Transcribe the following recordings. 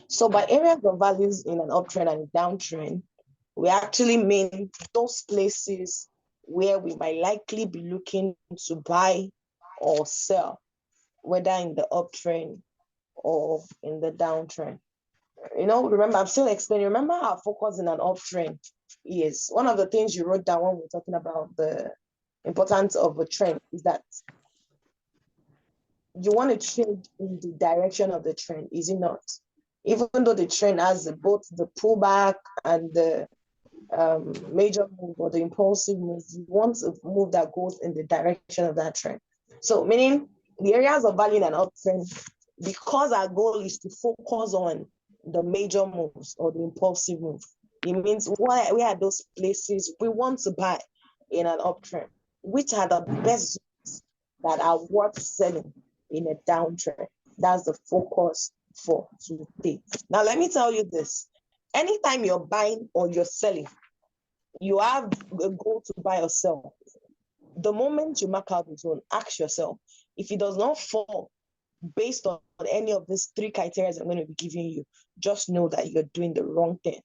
So by areas of values in an uptrend and downtrend, we actually mean those places where we might likely be looking to buy or sell, whether in the uptrend or in the downtrend. Remember, I'm still explaining. Remember, our focus in an uptrend is one of the things you wrote down when we're talking about the importance of a trend is that you want to trade in the direction of the trend, is it not? Even though the trend has both the pullback and the major move or the impulsive move, you want a move that goes in the direction of that trend. So meaning the areas of value in an uptrend, because our goal is to focus on the major moves or the impulsive move, it means where are those places we want to buy in an uptrend, which are the best zones that are worth selling in a downtrend. That's the focus for today. Now, let me tell you this. Anytime you're buying or you're selling, you have a goal to buy or sell. The moment you mark out the zone, ask yourself, if it does not fall based on any of these three criteria I'm going to be giving you, just know that you're doing the wrong thing.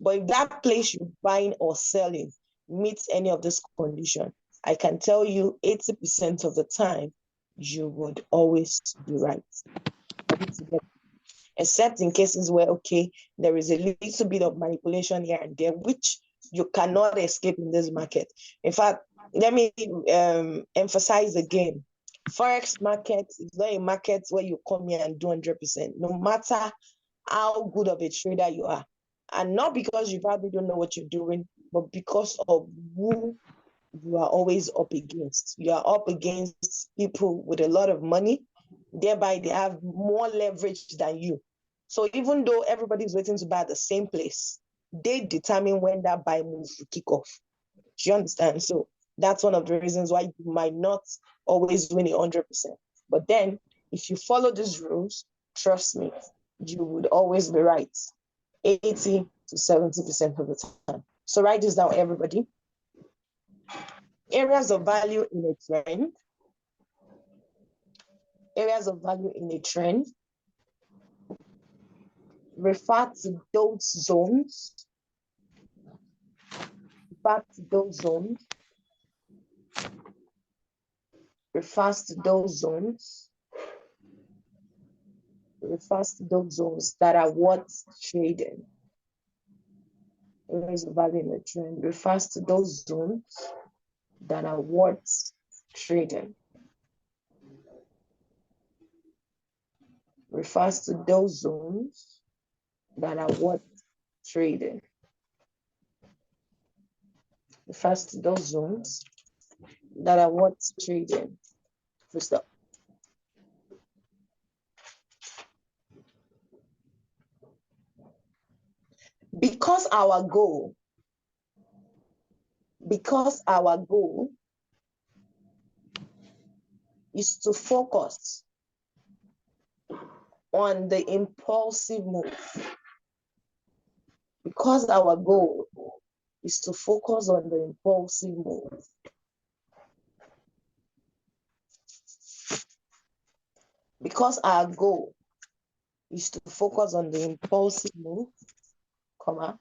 But if that place you're buying or selling meets any of this condition, I can tell you 80% of the time, you would always be right. Except in cases where, okay, there is a little bit of manipulation here and there, which you cannot escape in this market. In fact, let me emphasize again, Forex market is not a market where you come here and do 100%, no matter how good of a trader you are. And not because you probably don't know what you're doing, but because of who you are always up against. You are up against people with a lot of money, thereby they have more leverage than you. So even though everybody's waiting to buy at the same place, they determine when that buy move will kick off. Do you understand? So that's one of the reasons why you might not always win 100%. But then if you follow these rules, trust me, you would always be right 80 to 70% of the time. So write this down, everybody. Areas of value in a trend. Areas of value in a trend refer to those zones. Refers to those zones that are worth trading. Areas of value in a trend refers to those zones that are worth trading. Refers to those zones that are worth trading. Refers to those zones that are worth trading. Full stop. Because our goal is to focus on the impulsive move. Because our goal is to focus on the impulsive move. Because our goal is to focus on the impulsive move, comma.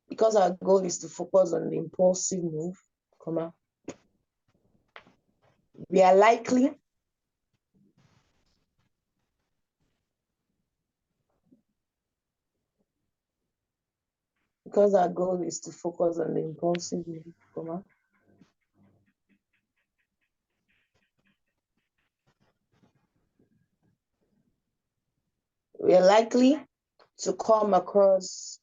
Because our goal is to focus on the impulsive move, comma. We are likely because our goal is to focus on the impulsive move, comma. We are likely to come across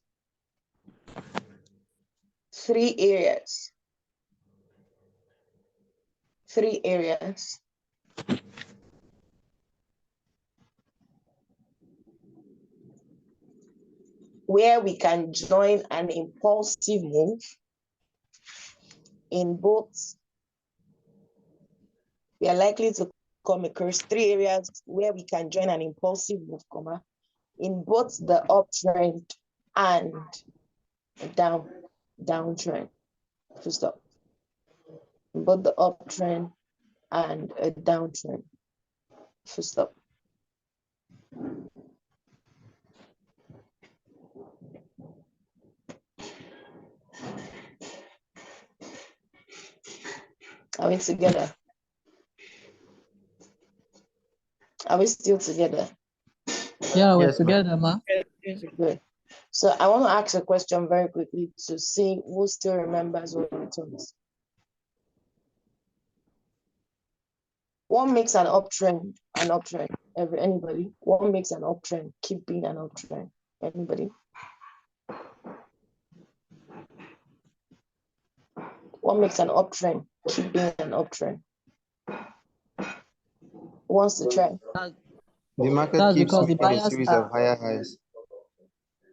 three areas where we can join an impulsive move in both. We are likely to come across three areas where we can join an impulsive move, comma, in both the uptrend and downtrend. Full stop. both the uptrend and a downtrend. Full stop. Are we together? Are we still together? Yeah, we're Yes, ma'am. together, ma. Good. So I want to ask a question very quickly to see who still remembers what we taught. What makes an uptrend an uptrend? Anybody? What makes an uptrend keep being an uptrend? Anybody? What makes an uptrend keep being an uptrend? Who wants to try? The market That's keeps because the making a buyers series are of higher highs.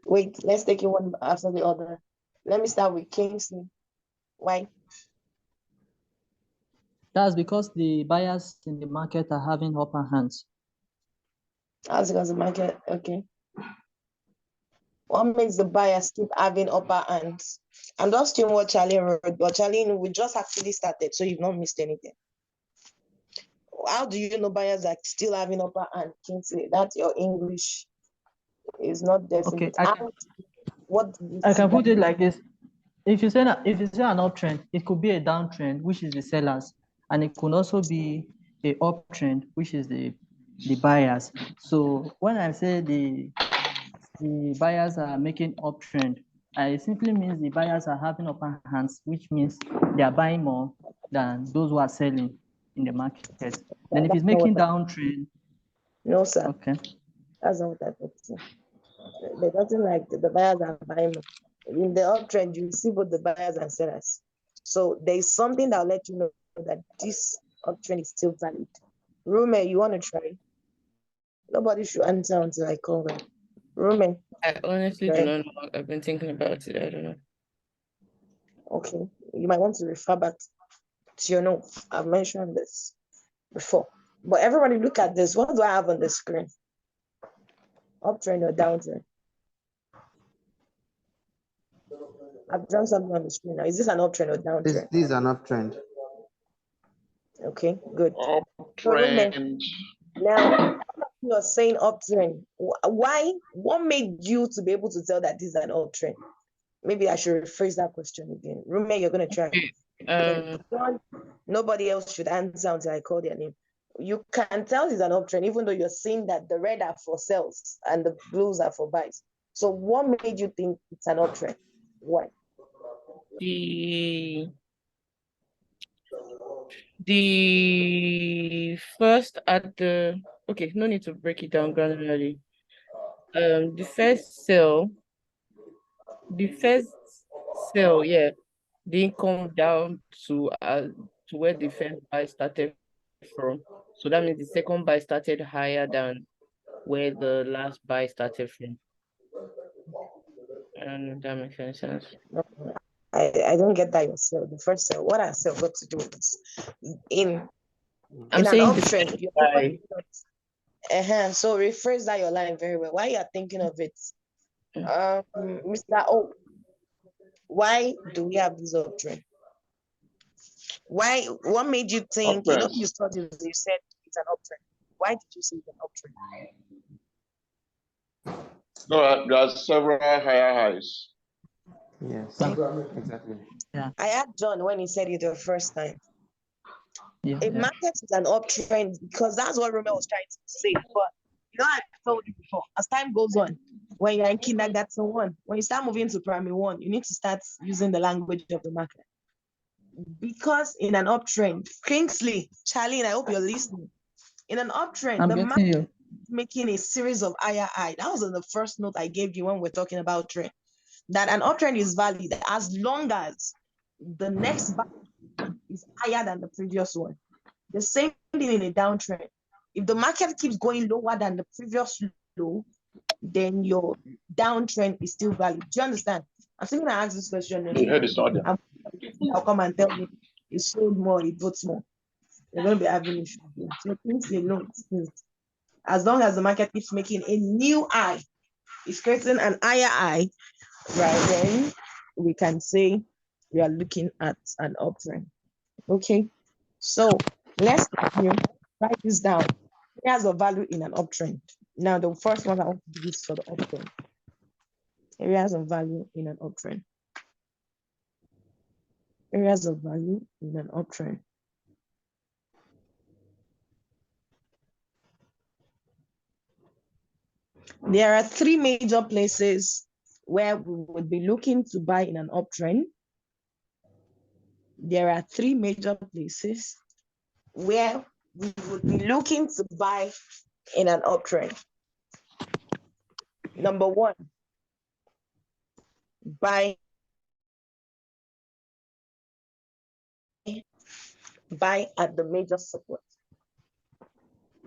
Wait, let's take it one after the other. Let me start with Kingsley. Why? that's because the buyers in the market are having upper hands. As because the market, okay. What makes the buyers keep having upper hands? I'm just doing what Charlie wrote, but Charlie, we just actually started, so you've not missed anything. How do you know buyers are still having upper hand? Kingsley, that's your English is not definite. Okay, What do you I see can put that? it like this. If you say an uptrend, it could be a downtrend, which is the sellers, and it could also be a uptrend, which is the buyers. So when I say the buyers are making uptrend, it simply means the buyers are having upper hands, which means they are buying more than those who are selling in the market. Then if it's making downtrend, No, sir. okay. That's not what I thought. They doesn't like the buyers are buying more. In the uptrend, you see both the buyers and sellers. So there's something that'll let you know that this uptrend is still valid. Rume, you want to try? Nobody should answer until I call them. Rume. I honestly Right. do not know. I've been thinking about it. I don't know. Okay. You might want to refer back to your notes. I've mentioned this before. But everybody look at this. What do I have on the screen? Uptrend or downtrend? I've drawn something on the screen now. Is this an uptrend or downtrend? This is an uptrend. Okay, good. Uptrend. Now, you're saying uptrend. Why? What made you to be able to tell that this is an uptrend? Maybe I should rephrase that question again. Roommate, you're gonna try. Nobody else should answer until I call their name. You can tell it's an uptrend, even though you're saying that the red are for sales and the blues are for buys. So, what made you think it's an uptrend? Why? The first at the okay, no need to break it down granularly. The first sale, yeah, didn't come down to where the first buy started from. So that means the second buy started higher than where the last buy started from. And that makes any sense. I don't get that yourself. The first sale, what has sale got to do with this? In I'm an saying uptrend, so rephrase that your line very well. Why you are thinking of it? Mr. O, why do we have this uptrend? Why? What made you think? You know, you said it's an uptrend. Why did you say it's an uptrend? No, there are several higher highs. Yes, exactly. Yeah. I asked John when he said it the first time. Yeah, a market is an uptrend because that's what Romeo was trying to say. But you know, I told you before, as time goes on, when you're in kindergarten one, when you start moving to primary one, you need to start using the language of the market. Because in an uptrend, Kingsley, Charlie, and I hope you're listening. In an uptrend, the market is making a series of higher high. That was in the first note I gave you when we're talking about trend. That an uptrend is valid as long as the next buy is higher than the previous one. The same thing in a downtrend. If the market keeps going lower than the previous low, then your downtrend is still valid. Do you understand? I'm still going to ask this question. I'll come and tell me it sold more, it votes more. You're going to be having issues. So things they know. As long as the market keeps making a new high, it's creating an higher high, right? Then we can say we are looking at an uptrend. Okay, so let's continue. Write this down. Areas of value in an uptrend. Now, the first one I want to do is for the uptrend. Areas of value in an uptrend. Areas of value in an uptrend. There are three major places where we would be looking to buy in an uptrend. There are three major places where we would be looking to buy in an uptrend. Number one, buy at the major support.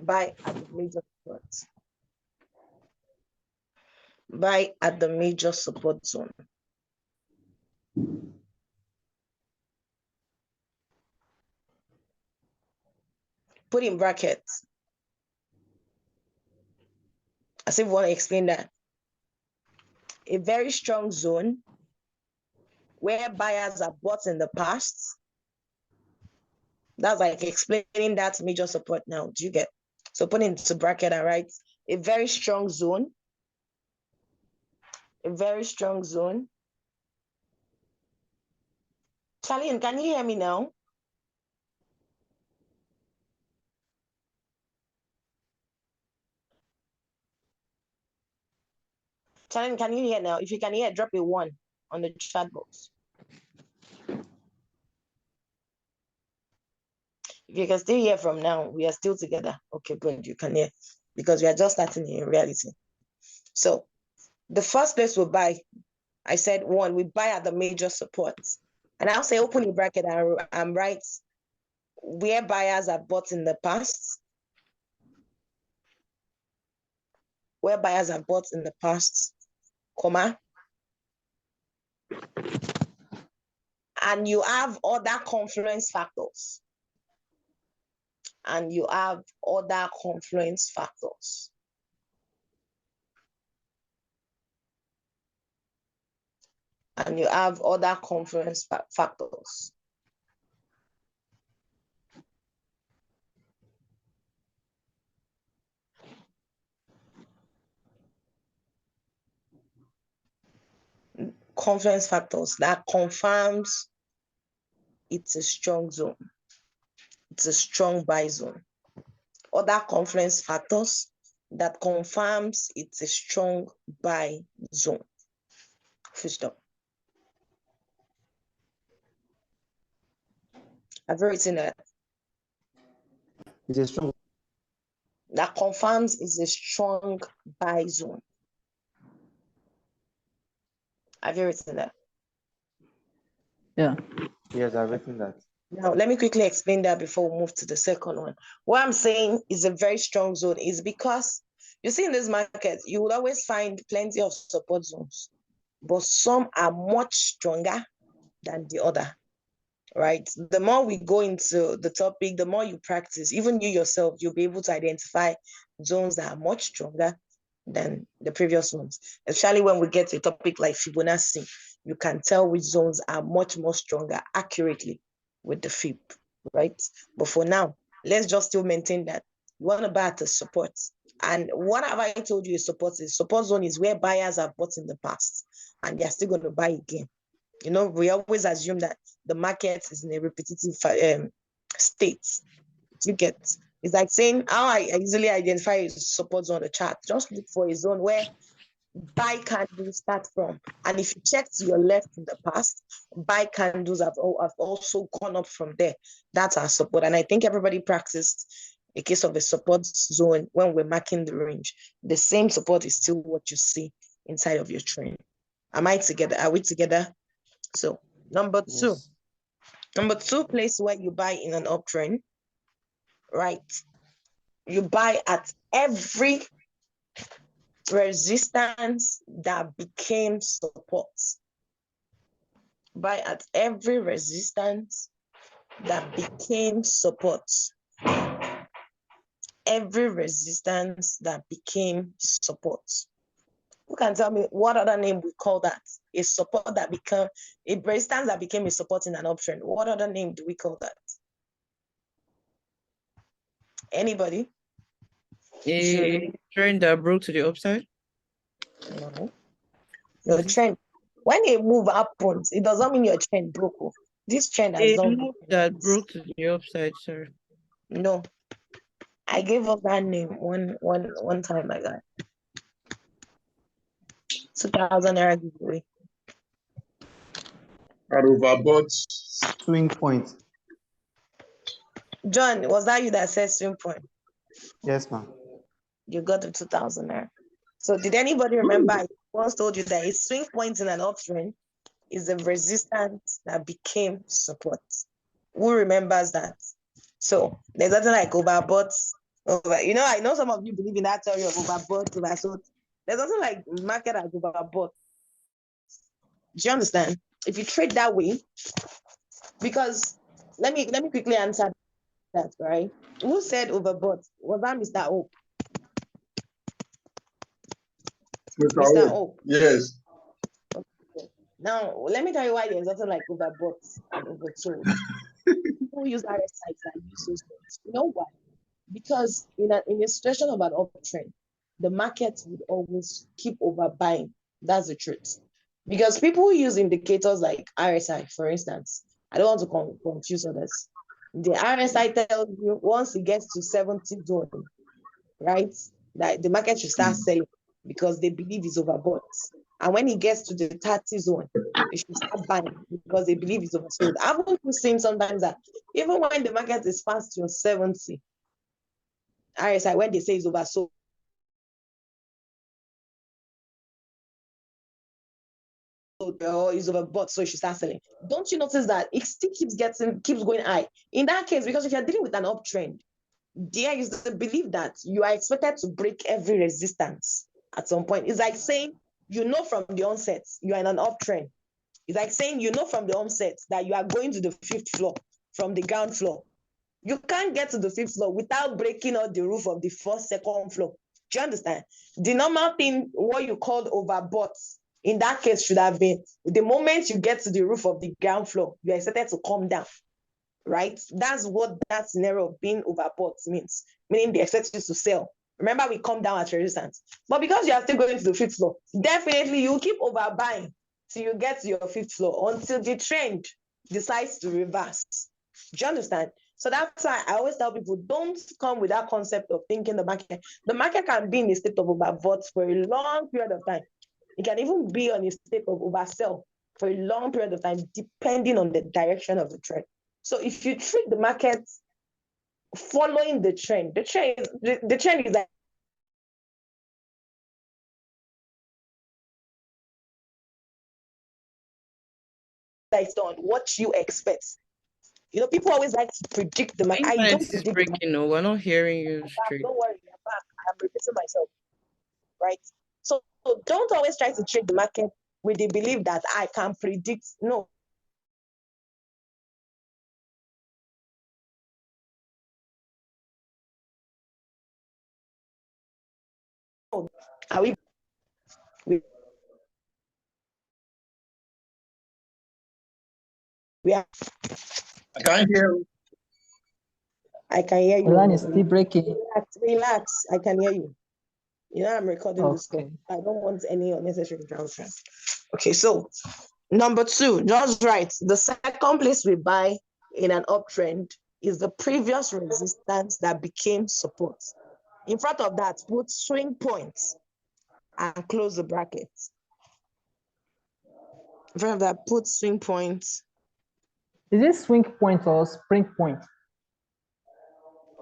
Buy at the major support. Buy at the major support zone. Put in brackets. As if we want to explain that. A very strong zone where buyers have bought in the past. That's like explaining that major support now. Do you get? So put into bracket and write a very strong zone. A very strong zone. Charlene, can you hear me now? Charlene, can you hear now? If you can hear, drop a 1 on the chat box. If you can still hear from now, we are still together. Okay, good, you can hear. Because we are just starting in reality. So the first place we buy, I said 1, we buy at the major support. And I'll say open the bracket and write where buyers have bought in the past. Where buyers have bought in the past, comma. And you have other confluence factors. And you have other confluence factors. And you have other confluence factors. Confluence factors that confirms it's a strong zone. It's a strong buy zone. Other confluence factors that confirms it's a strong buy zone. Full stop. I've written that. It's a strong. That confirms it's a strong buy zone. Have you written that? Yeah. Yes, I've written that. Now, let me quickly explain that before we move to the second one. What I'm saying is a very strong zone is because you see in this market, you will always find plenty of support zones, but some are much stronger than the other, right? The more we go into the topic, the more you practice, even you yourself, you'll be able to identify zones that are much stronger than the previous ones, especially when we get to a topic like Fibonacci. You can tell which zones are much more stronger accurately with the Fib, right? But for now, let's just still maintain that you want to buy at the support. And what have I told you is support is? Support zone is where buyers have bought in the past and they're still going to buy again. You know, we always assume that the market is in a repetitive state. You get, it's like saying how I easily identify a support zone on the chart. Just look for a zone where buy candles start from. And if you check to your left in the past, buy candles have also gone up from there. That's our support. And I think everybody practiced a case of a support zone when we're marking the range. The same support is still what you see inside of your trend. Am I together? Are we together? So number two. Yes. Number 2 place where you buy in an uptrend, right? You buy at every resistance that became support. Buy at every resistance that became support. Every resistance that became support. Who can tell me what other name we call that? A support that became a resistance that became a support in an uptrend. What other name do we call that? Anybody? A trend that broke to the upside. No. Your trend. When a move happens, it does not mean your trend broke. Oh. This trend has A done. move that broke to the upside, sir. No. I gave up that name one time like that. 2,000 naira giveaway. At overbought. Swing point. John, was that you that said swing point? Yes, ma'am. You got the 2,000 naira. So did anybody remember I once told you that a swing point in an uptrend is a resistance that became support? Who remembers that? So there's nothing like overbought. I know some of you believe in that theory of overbought, oversold. There's nothing like market as overbought. Do you understand? If you trade that way, because let me quickly answer that, right? Who said overbought? Was that Mr. Hope? Mr. Hope. Yes. Now, let me tell you why there's nothing like overbought and oversold. People use RSIs that use those things. You know why? Because in a situation of an uptrend, the market would always keep overbuying. That's the truth. Because people use indicators like RSI, for instance. I don't want to confuse others. The RSI tells you once it gets to 70 zone, right, that the market should start selling because they believe it's overbought. And when it gets to the 30 zone, they should start buying because they believe it's oversold. I've also seen sometimes that even when the market is past your 70, RSI, when they say it's oversold, or is overbought, so you should start selling. Don't you notice that it still keeps going high? In that case, because if you're dealing with an uptrend, there is the belief that you are expected to break every resistance at some point. It's like saying, from the onset, you are in an uptrend. It's like saying, from the onset that you are going to the 5th floor from the ground floor. You can't get to the 5th floor without breaking out the roof of the 1st, 2nd floor. Do you understand? The normal thing, what you called overbought, in that case should have been the moment you get to the roof of the ground floor, you are expected to come down, right? That's what that scenario of being overbought means, meaning they expect you to sell. Remember, we come down at resistance. But because you are still going to the 5th floor, definitely you keep overbuying till you get to your 5th floor until the trend decides to reverse. Do you understand? So that's why I always tell people, don't come with that concept of thinking the market can be in a state of overbought for a long period of time. It can even be on a state of oversell for a long period of time, depending on the direction of the trend. So if you treat the market following the trend is like based on what you expect. People always like to predict the market. I don't predict breaking. No, we're not hearing you straight. Don't worry, I'm back. I'm repeating myself, right? So don't always try to trade the market with the belief that I can predict. No. Are we? We are. I can't hear you. I can hear you. The line is still breaking. Relax. I can hear you. I'm recording this Okay. call. I don't want any unnecessary interruption. Okay, so number 2, just right. The second place we buy in an uptrend is the previous resistance that became support. In front of that, put swing points and close the brackets. In front of that, put swing points. Is it swing point or spring point?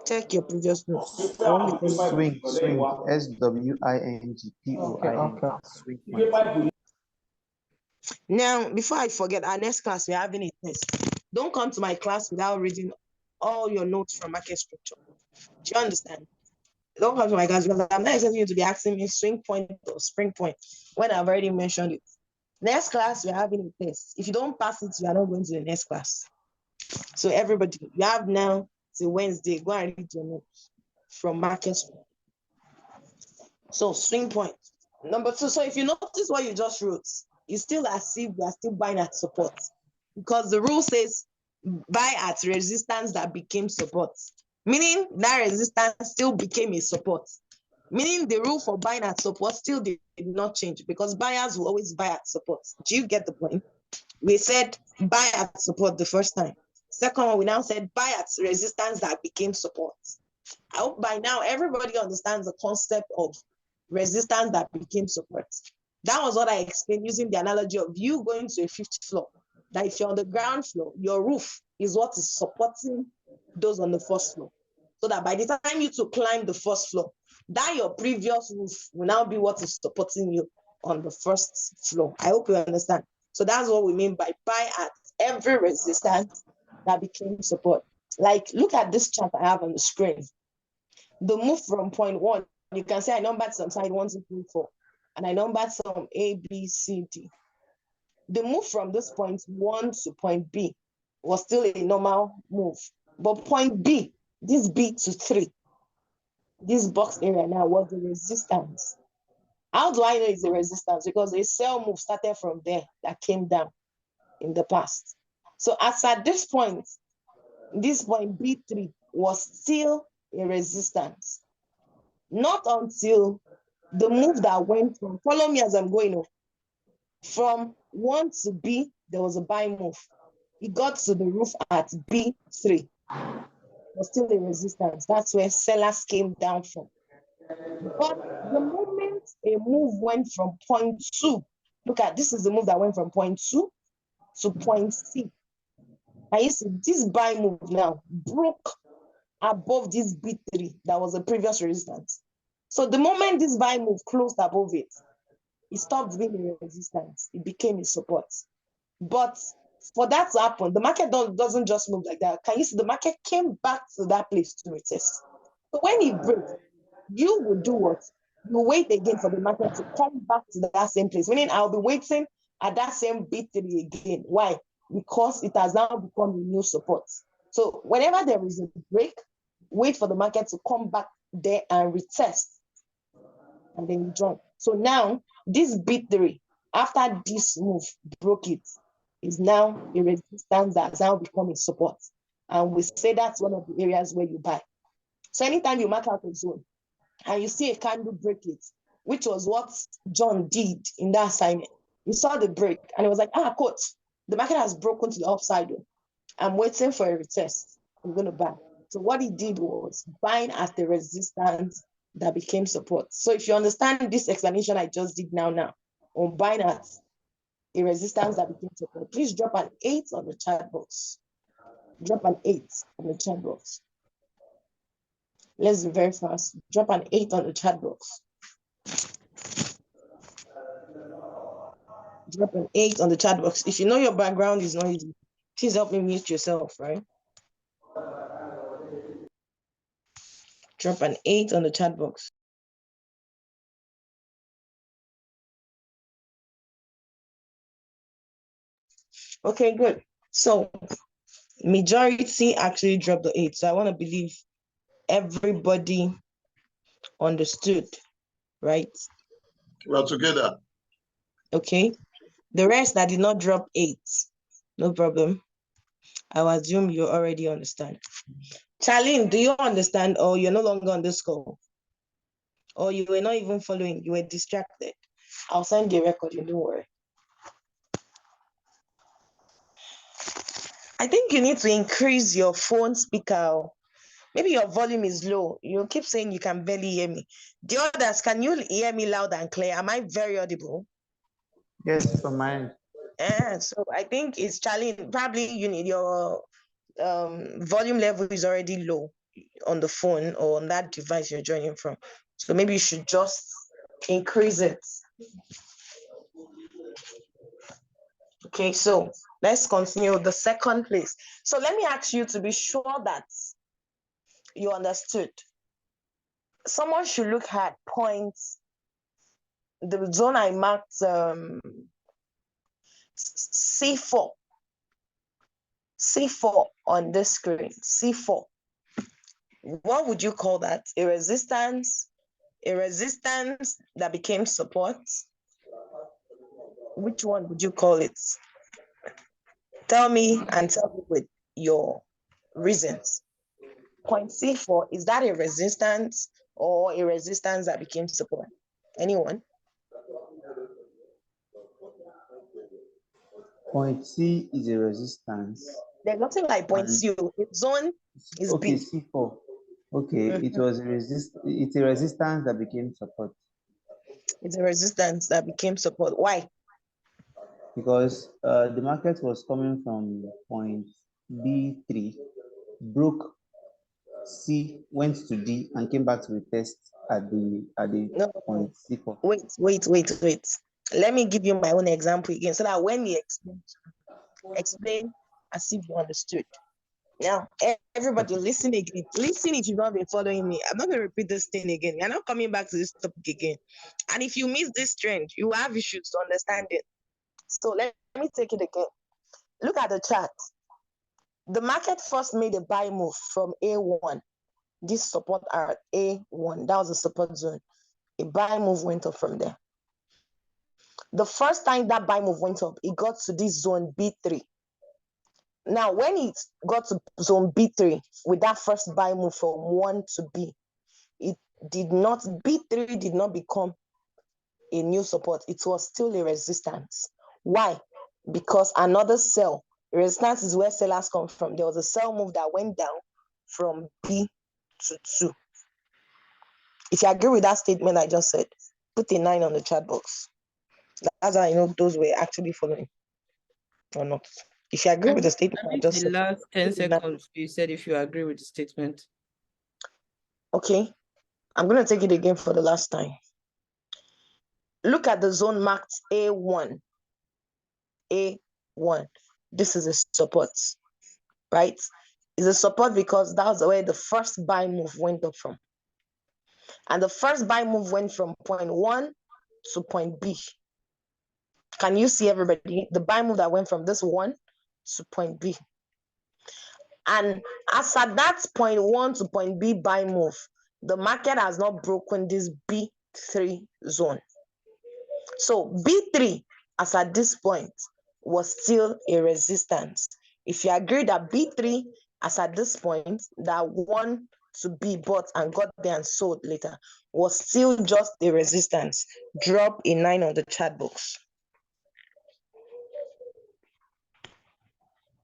Check your previous notes. Swing. SWING. Okay. Swing point. Now, before I forget, our next class, we're having a test. Don't come to my class without reading all your notes from market structure. Do you understand? Don't come to my class because I'm not expecting you to be asking me swing point or spring point when I've already mentioned it. Next class, we're having a test. If you don't pass it, you are not going to the next class. So everybody, you have now till Wednesday, go and read your notes from market structure. So swing point. Number 2, so if you notice what you just wrote, it's still as if we are still buying at support because the rule says buy at resistance that became support. meaning that resistance still became a support. Meaning the rule for buying at support still did not change because buyers will always buy at support. Do you get the point? We said buy at support the first time. Second one, we now said buy at resistance that became support. I hope by now everybody understands the concept of resistance that became support. That was what I explained using the analogy of you going to a fifth floor. That if you're on the ground floor, your roof is what is supporting those on the first floor. So that by the time you to climb the first floor, that your previous roof will now be what is supporting you on the first floor. I hope you understand. So that's what we mean by buy at every resistance that became support. Like, look at this chart I have on the screen. The move from point 1, you can say I numbered some side 1, 2, 3, 4, and I numbered some A, B, C, D. The move from this point 1 to point B was still a normal move. But point B, this B to 3, this box area now was the resistance. How do I know it's a resistance? Because a sell move started from there that came down in the past. So as at this point B3 was still a resistance. Not until the move that went from, follow me as I'm going, from 1 to B, there was a buy move. It got to the roof at B3. Was still a resistance. That's where sellers came down from. But the moment a move went from point 2, look at this is the move that went from point 2 to point C. And you see this buy move now broke above this B3 that was a previous resistance. So the moment this buy move closed above it, it stopped being a resistance. It became a support. But for that to happen, the market doesn't just move like that. Can you see the market came back to that place to retest? So when it breaks, you will do what? You wait again for the market to come back to that same place. Meaning I'll be waiting at that same B3 again. Why? Because it has now become a new support. So whenever there is a break, wait for the market to come back there and retest. And then you join. So now this B3, after this move broke it, is now a resistance that has now become a support. And we say that's one of the areas where you buy. So anytime you mark out a zone and you see a candle break it, which was what John did in that assignment, you saw the break and it was like, coach, the market has broken to the upside. I'm waiting for a retest. I'm going to buy. So what he did was buying at the resistance that became support. So if you understand this explanation I just did now on buying at a resistance that became support, please drop an 8 on the chat box. Drop an 8 on the chat box. Let's be very fast. Drop an 8 on the chat box. Drop an 8 on the chat box. If you know your background is noisy, please help me mute yourself, right? Drop an 8 on the chat box. Okay, good. So majority actually dropped the 8. So I want to believe everybody understood, right? We're together. Okay. The rest that did not drop 8, no problem. I'll assume you already understand. Charlene, do you understand, or you're no longer on this call? Or you were not even following, you were distracted? I'll send you a record, don't worry. I think you need to increase your phone speaker. Maybe your volume is low. You keep saying you can barely hear me. The others, can you hear me loud and clear? Am I very audible? Yes, from mine. Yeah, so I think it's Charlene. Probably you need your volume level is already low on the phone or on that device you're joining from. So maybe you should just increase it. Okay, so let's continue the second place. So let me ask you to be sure that you understood. Someone should look at points, the zone I marked C4. C4 on this screen, C4. What would you call that? A resistance that became support? Which one would you call it? Tell me and tell me with your reasons. Point C4, is that a resistance or a resistance that became support? Anyone? Point C is a resistance. There's nothing like point And- C. Zone is Okay, B. C4. Okay, it was it's a resistance that became support It's a resistance that became support. Why? because the market was coming from point B3, broke C, went to D, and came back to retest at the No, point C4. wait. Let me give you my own example again so that when you explain as if you understood. Now, everybody listen again. Listen if you've not been following me. I'm not going to repeat this thing again. You're not coming back to this topic again. And if you miss this trend, you have issues to understand it. So let me take it again. Look at the chart. The market first made a buy move from A1. This support at A1. That was the support zone. A buy move went up from there. The first time that buy move went up, it got to this zone B3. Now, when it got to zone B3 with that first buy move from 1 to B, B3 did not become a new support. It was still a resistance. Why? Because another sell, resistance is where sellers come from. There was a sell move that went down from B to 2. If you agree with that statement I just said, put a 9 on the chat box. That's how I know those were actually following or not. If you agree with the statement I just The said. last 10 seconds, you said if you agree with the statement. Okay, I'm going to take it again for the last time. Look at the zone marked A1. A1. This is a support, right? It's a support because that's where the first buy move went up from. And the first buy move went from point 1 to point B. Can you see everybody? The buy move that went from this 1 to point B. And as at that point 1 to point B buy move, the market has not broken this B3 zone. So B3, as at this point, was still a resistance. If you agree that B3, as at this point, that 1 to be bought and got there and sold later, was still just a resistance, drop a 9 on the chat box.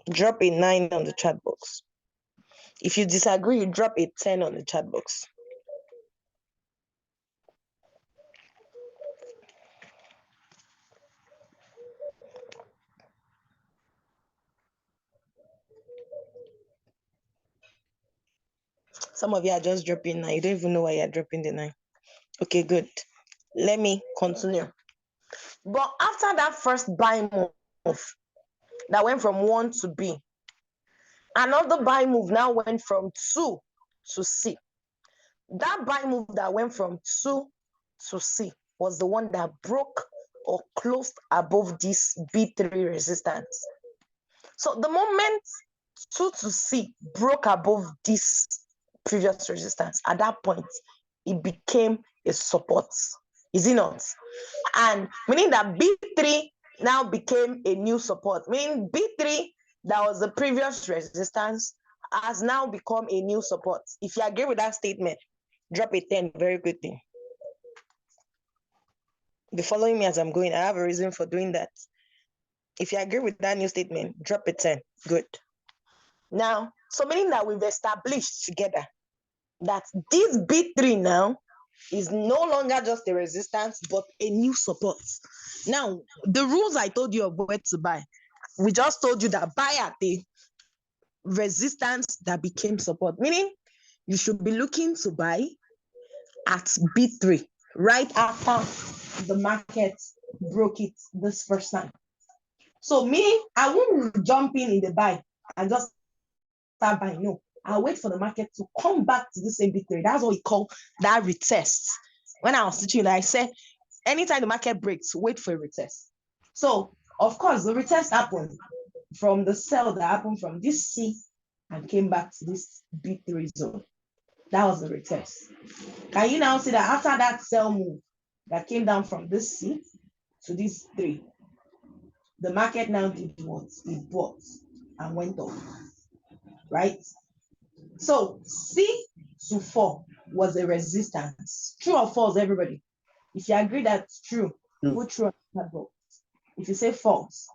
Drop a 9 on the chat box. If you disagree, you drop a 10 on the chat box. Some of you are just dropping 9. You don't even know why you're dropping the 9. Okay, good. Let me continue. But after that first buy move that went from 1 to B, another buy move now went from 2 to C. That buy move that went from 2 to C was the one that broke or closed above this B3 resistance. So the moment 2 to C broke above this previous resistance, at that point, it became a support. Is it not? And meaning that B3 now became a new support. Meaning B3, that was the previous resistance, has now become a new support. If you agree with that statement, drop a 10. Very good thing. Be following me as I'm going. I have a reason for doing that. If you agree with that new statement, drop a 10. Good. Now, so meaning that we've established together that this B3 now is no longer just a resistance, but a new support. Now, the rules I told you of where to buy, we just told you that buy at the resistance that became support, meaning you should be looking to buy at B3 right after the market broke it this first time. So me, I won't jump in the buy and just start buying. No, I'll wait for the market to come back to the same B3. That's what we call that retest. When I was teaching, I said, anytime the market breaks, wait for a retest. So, of course, the retest happened from the sell that happened from this C and came back to this B3 zone. That was the retest. Can you now see that after that sell move that came down from this C to this 3, the market now did what? It bought and went up, right? So C to 4 was a resistance. True or false, everybody? If you agree that's true, put true on the chat box. If you say false,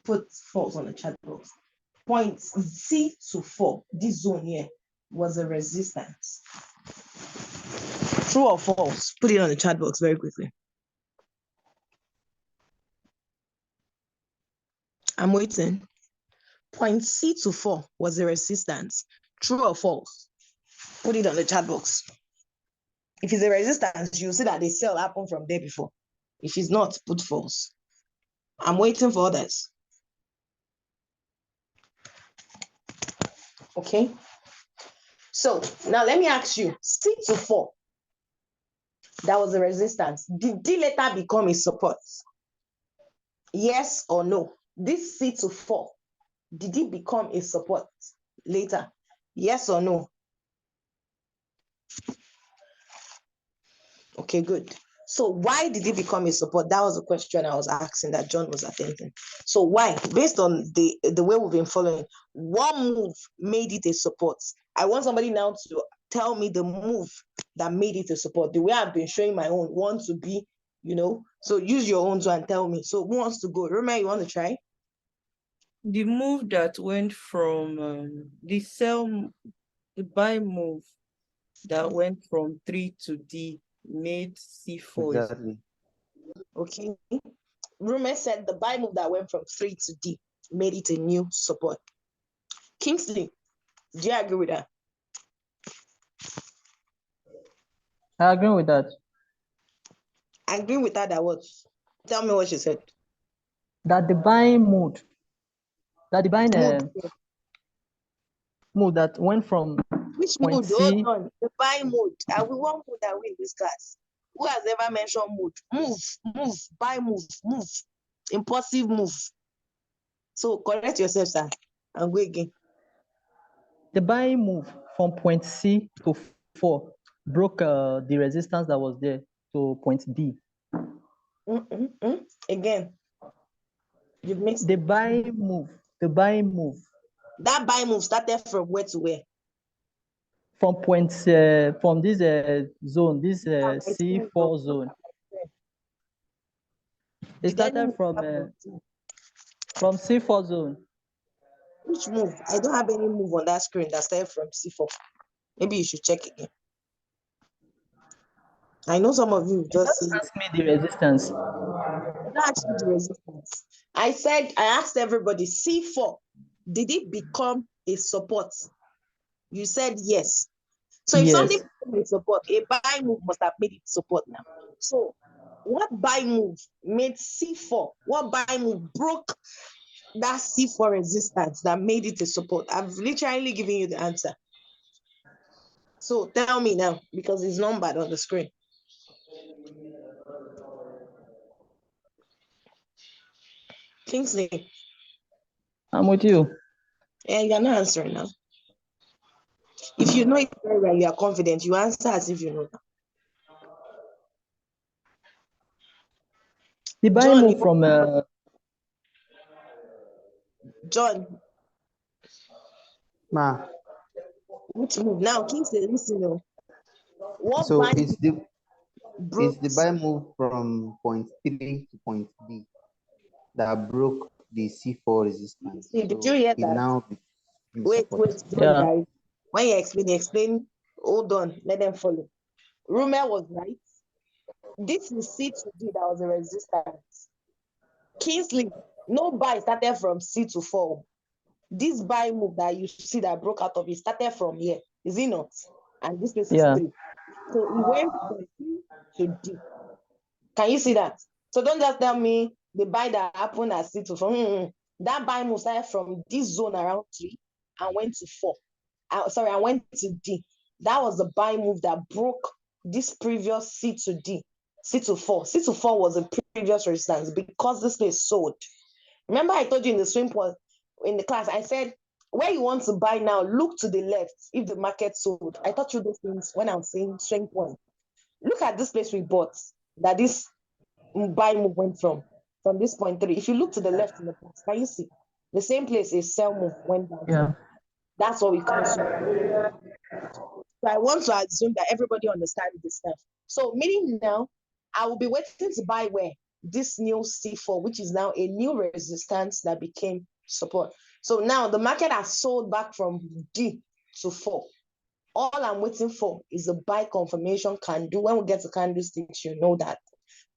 put false on the chat box. Point C to 4, this zone here was a resistance. True or false? Put it on the chat box very quickly. I'm waiting. Point C to 4 was a resistance. True or false? Put it on the chat box. If it's a resistance, you'll see that the sell happened from there before. If it's not, put false. I'm waiting for others. Okay. So now let me ask you, C to 4, that was a resistance. Did D later become a support? Yes or no? This C to 4, did it become a support later? Yes or no? Okay, good. So why did it become a support? That was a question I was asking that John was attending. So why? Based on the way we've been following, what move made it a support? I want somebody now to tell me the move that made it a support. The way I've been showing my own, want to be, so use your own and tell me. So who wants to go? Roma, you want to try? The move that went from the buy move that went from 3 to D made C4. Exactly. Okay. Roma said the buy move that went from 3 to D made it a new support. Kingsley, do you agree with that? I agree with that. I agree with that. That what? Tell me what she said. That the buying mood, that mood that went from which point mood? C. Hold on. The buying mood. And we want mood that win this class. Who has ever mentioned mood? Move, buy move. Impulsive move. So correct yourself, sir, and go again. The buying move from point C to 4 broke the resistance that was there to point D. Again. You've mixed the buying move. That buying move started from where to where? From points from this zone, this C4 zone. It started from C4 zone. Which move? I don't have any move on that screen that started from C4. Maybe you should check again. I know some of you just ask me the resistance. That's the resistance. I asked everybody, C4, did it become a support? You said yes. So if something became a support, a buy move must have made it support now. So what buy move made C4? What buy move broke that C4 resistance that made it a support? I've literally given you the answer. So tell me now, because it's numbered on the screen. Kingsley. I'm with you. Yeah, you're not answering now. If you know it very well, you are confident, you answer as if you know. The buy move from John. Ma. Which move? Now, Kingsley, listen. What So buy it's the buy move from point 3 to point D that broke the C4 resistance. Did you hear that? Now wait, yeah. Guys. When you explain, hold on, let them follow. Rumor was right. This is C to D that was a resistance. Kingsley, no buy started from C to 4. This buy move that you see that broke out of it started from here, is it not? And this place is 3. So it went from C to D. Can you see that? So don't just tell me the buy that happened at C to 4. That buy move started from this zone around 3 and went to 4. I went to D. That was the buy move that broke this previous C to D. C to 4. C to 4 was a previous resistance because this place sold. Remember I told you in the swing point in the class, I said, where you want to buy now, look to the left if the market sold. I taught you those things when I was saying swing point. Look at this place we bought, that this buy move went from this point 3. If you look to the left in the past, can you see? The same place a sell move went down. Yeah. That's what we consider. So I want to assume that everybody understands this stuff. So meaning now, I will be waiting to buy where? This new C4, which is now a new resistance that became support. So now the market has sold back from D to 4. All I'm waiting for is a buy confirmation candle. When we get to candlesticks, you know that.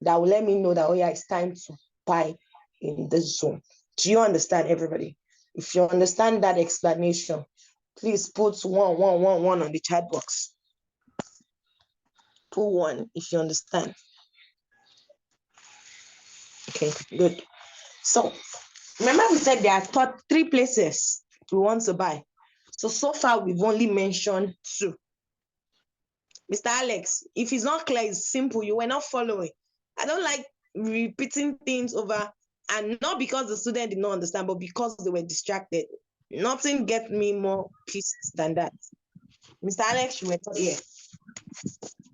That will let me know that, oh yeah, it's time to buy in this zone. Do you understand, everybody? If you understand that explanation, please put 1 on the chat box. Put 1 if you understand. Okay, good. So remember we said there are 3 places we want to buy. So far we've only mentioned 2. Mr. Alex, if it's not clear, it's simple. You were not following. I don't like repeating things over, and not because the student did not understand, but because they were distracted. Nothing gets me more pissed than that. Mr. Alex, you were not here.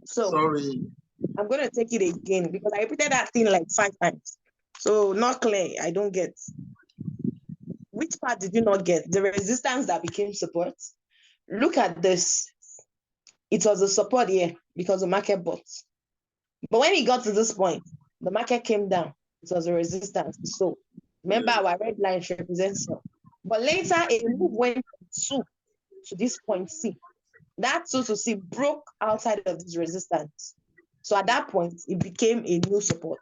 So Sorry. I'm going to take it again because I repeated that thing like 5 times. So not clear. I don't get. Which part did you not get? The resistance that became support. Look at this. It was a support here because the market bought. But when it got to this point, the market came down. It was a resistance. So remember, our red line represents sell. But later, a move went from 2 to this point C. That 2 to C broke outside of this resistance. So at that point, it became a new support.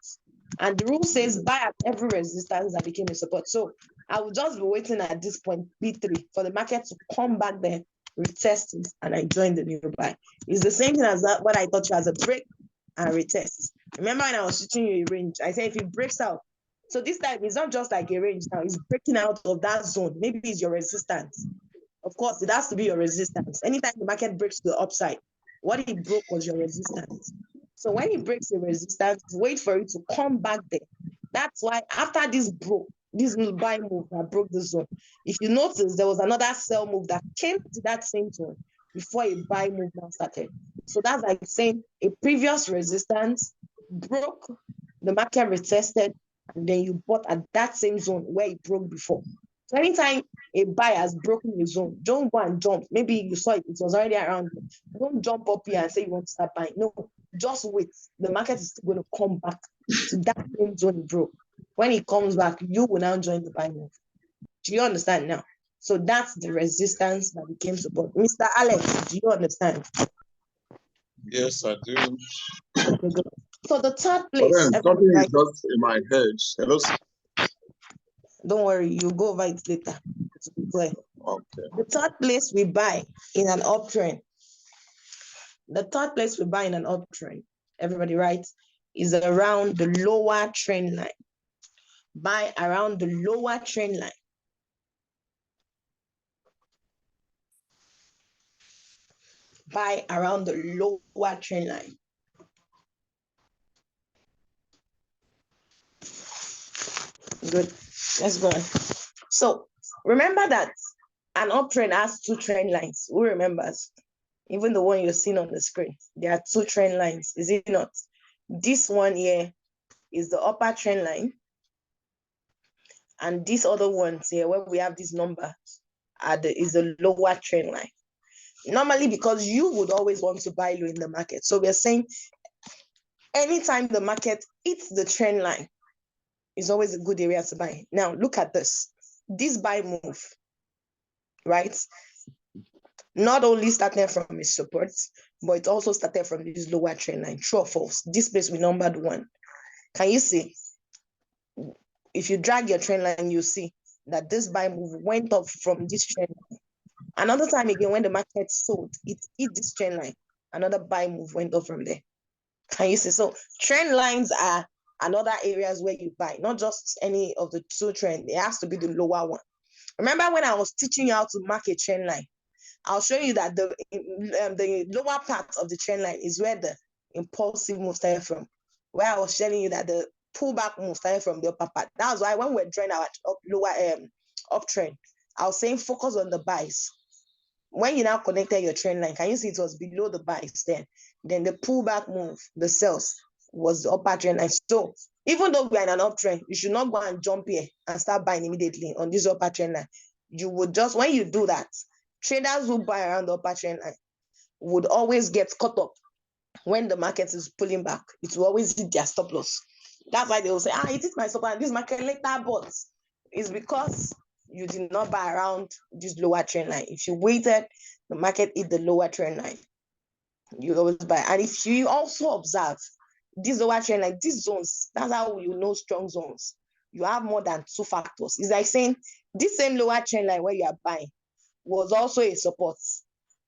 And the rule says buy at every resistance that became a support. So I will just be waiting at this point, B3, for the market to come back there, retest it, and I join the new buy. It's the same thing as that, what I thought you as a break and retest. Remember when I was teaching you a range, I said if it breaks out, so this time it's not just like a range now, it's breaking out of that zone. Maybe it's your resistance. Of course, it has to be your resistance. Anytime the market breaks to the upside, what it broke was your resistance. So when it breaks the resistance, wait for it to come back there. That's why after this broke, this buy move that broke the zone, if you notice, there was another sell move that came to that same zone before a buy move now started. So that's like saying a previous resistance broke, the market retested, and then you bought at that same zone where it broke before. So anytime a buy has broken the zone, don't go and jump. Maybe you saw it, it was already around you. Don't jump up here and say you want to start buying. No, just wait. The market is going to come back to that same zone it broke. When it comes back, you will now join the buy move. Do you understand now? So that's the resistance that became support. Mr. Alex, do you understand? Yes, I do. Okay, good. So the third But place, then something is just in my head. Hello? don't worry, you go over it later. To be clear. Okay. The third place we buy in an uptrend. The third place we buy in an uptrend, everybody right, is around the lower trend line. Buy around the lower trend line. Buy around the lower trend line. Good. Let's go on. So remember that an uptrend has 2 trend lines. Who remembers? Even the one you're seeing on the screen, there are 2 trend lines, is it not? This one here is the upper trend line. And these other ones here, where we have these numbers, is the lower trend line. Normally, because you would always want to buy low in the market. So we're saying anytime the market hits the trend line, is always a good area to buy. Now, look at this. This buy move, right? Not only started from its support, but it also started from this lower trend line. True or false? This place we numbered 1. Can you see? If you drag your trend line, you see that this buy move went up from this trend line. Another time again, when the market sold, it hit this trend line. Another buy move went up from there. Can you see? So trend lines are another areas where you buy, not just any of the 2 trends. It has to be the lower one. Remember when I was teaching you how to mark a trend line? I'll show you that the lower part of the trend line is where the impulsive move started from. Where I was telling you that the pullback move started from the upper part. That's why when we're drawing our lower uptrend, I was saying focus on the buys. When you now connected your trend line, can you see it was below the buys then? Then the pullback move, the sells, was the upper trend line. So even though we're in an uptrend, you should not go and jump here and start buying immediately on this upper trend line. You would just, when you do that, Traders who buy around the upper trend line would always get caught up when the market is pulling back. It will always hit their stop loss. That's why they will say, it is my stop loss, this market later bought. It's because you did not buy around this lower trend line. If you waited, the market hit the lower trend line, you always buy. And if you also observe this lower trend line, these zones, that's how you know strong zones. You have more than 2 factors. It's like saying this same lower trend line where you are buying was also a support,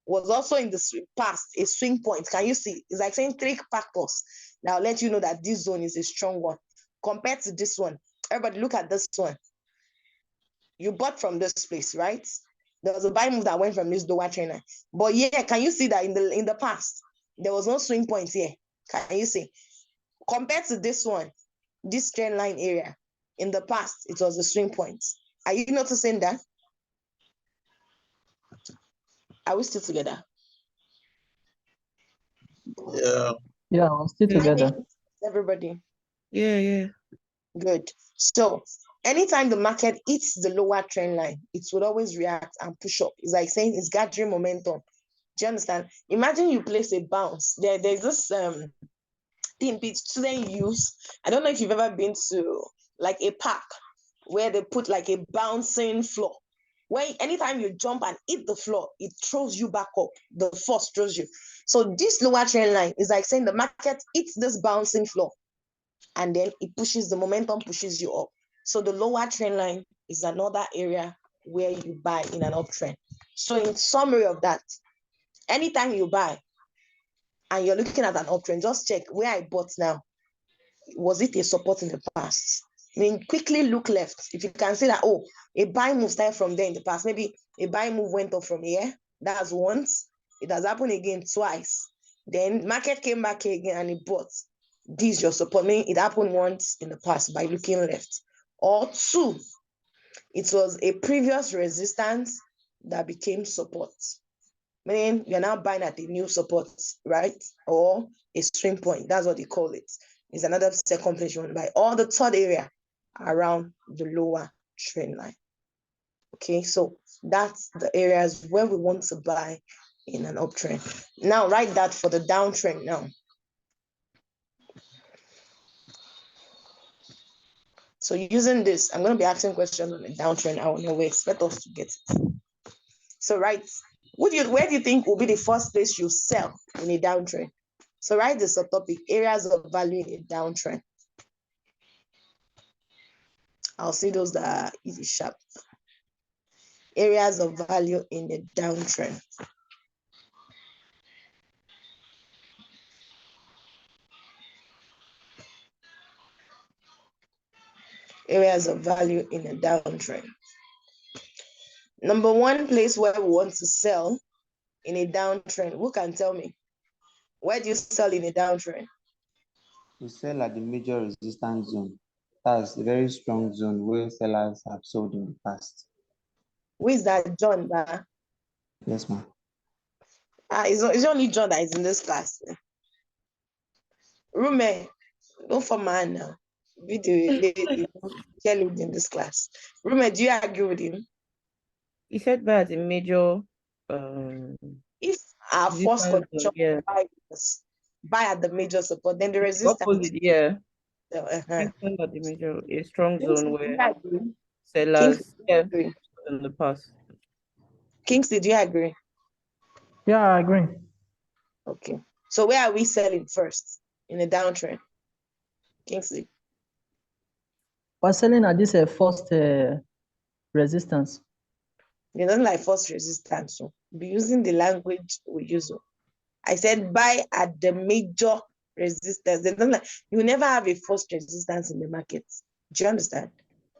was also in the past a swing point. Can you see? It's like saying 3 factors. Now let you know that this zone is a strong one compared to this one. Everybody look at this one. You bought from this place, right? There was a buy move that went from this lower trend line. But yeah, can you see that in the past, there was no swing point here? Can you see? Compared to this one, this trend line area, in the past, it was a swing point. Are you noticing that? Are we still together? Yeah. Yeah, we're still together. Everybody. Yeah. Good. So anytime the market hits the lower trend line, it will always react and push up. It's like saying it's gathering momentum. Do you understand? Imagine you place a bounce. There's this thing students use. I don't know if you've ever been to like a park where they put like a bouncing floor. When anytime you jump and hit the floor, it throws you back up. The force throws you. So this lower trend line is like saying the market hits this bouncing floor, and then it pushes, the momentum pushes you up. So the lower trend line is another area where you buy in an uptrend. So in summary of that, anytime you buy and you're looking at an uptrend, just check where I bought now. Was it a support in the past? I mean, quickly look left. If you can see that, a buy move started from there in the past. Maybe a buy move went up from here. That's once. It has happened again twice. Then market came back again and it bought. This is your support. Meaning it happened once in the past by looking left. Or 2, it was a previous resistance that became support. Meaning you're now buying at a new support, right? Or a swing point. That's what they call it. It's another second place you want to buy. Or the third area around the lower trend line. Okay, so that's the areas where we want to buy in an uptrend. Now write that for the downtrend now. So using this, I'm going to be asking questions on the downtrend. I will know we expect us to get it. So write, where do you think will be the first place you sell in a downtrend? So write the subtopic, areas of value in a downtrend. I'll see those that are easy sharp. Areas of value in a downtrend. Areas of value in a downtrend. Number 1 place where we want to sell in a downtrend. Who can tell me? Where do you sell in a downtrend? We sell at the major resistance zone. That's a very strong zone where sellers have sold in the past. Who is that, John? Yes, ma'am. It's only John that is in this class. Rume, don't for man now. Video lady, Kelly in this class. Rume, do you agree with him? He said by the major If our first condition yeah. buy at the major support, then the resistance. Opposite, yeah. At the major, a strong zone where Kingsley, sellers in the past. Kingsley, do you agree? Yeah, I agree. Okay. So where are we selling first in a downtrend? Kingsley. We're selling at this first resistance. It doesn't like first resistance. So be using the language we use. I said buy at the major resistance. They don't like, you never have a first resistance in the market. Do you understand?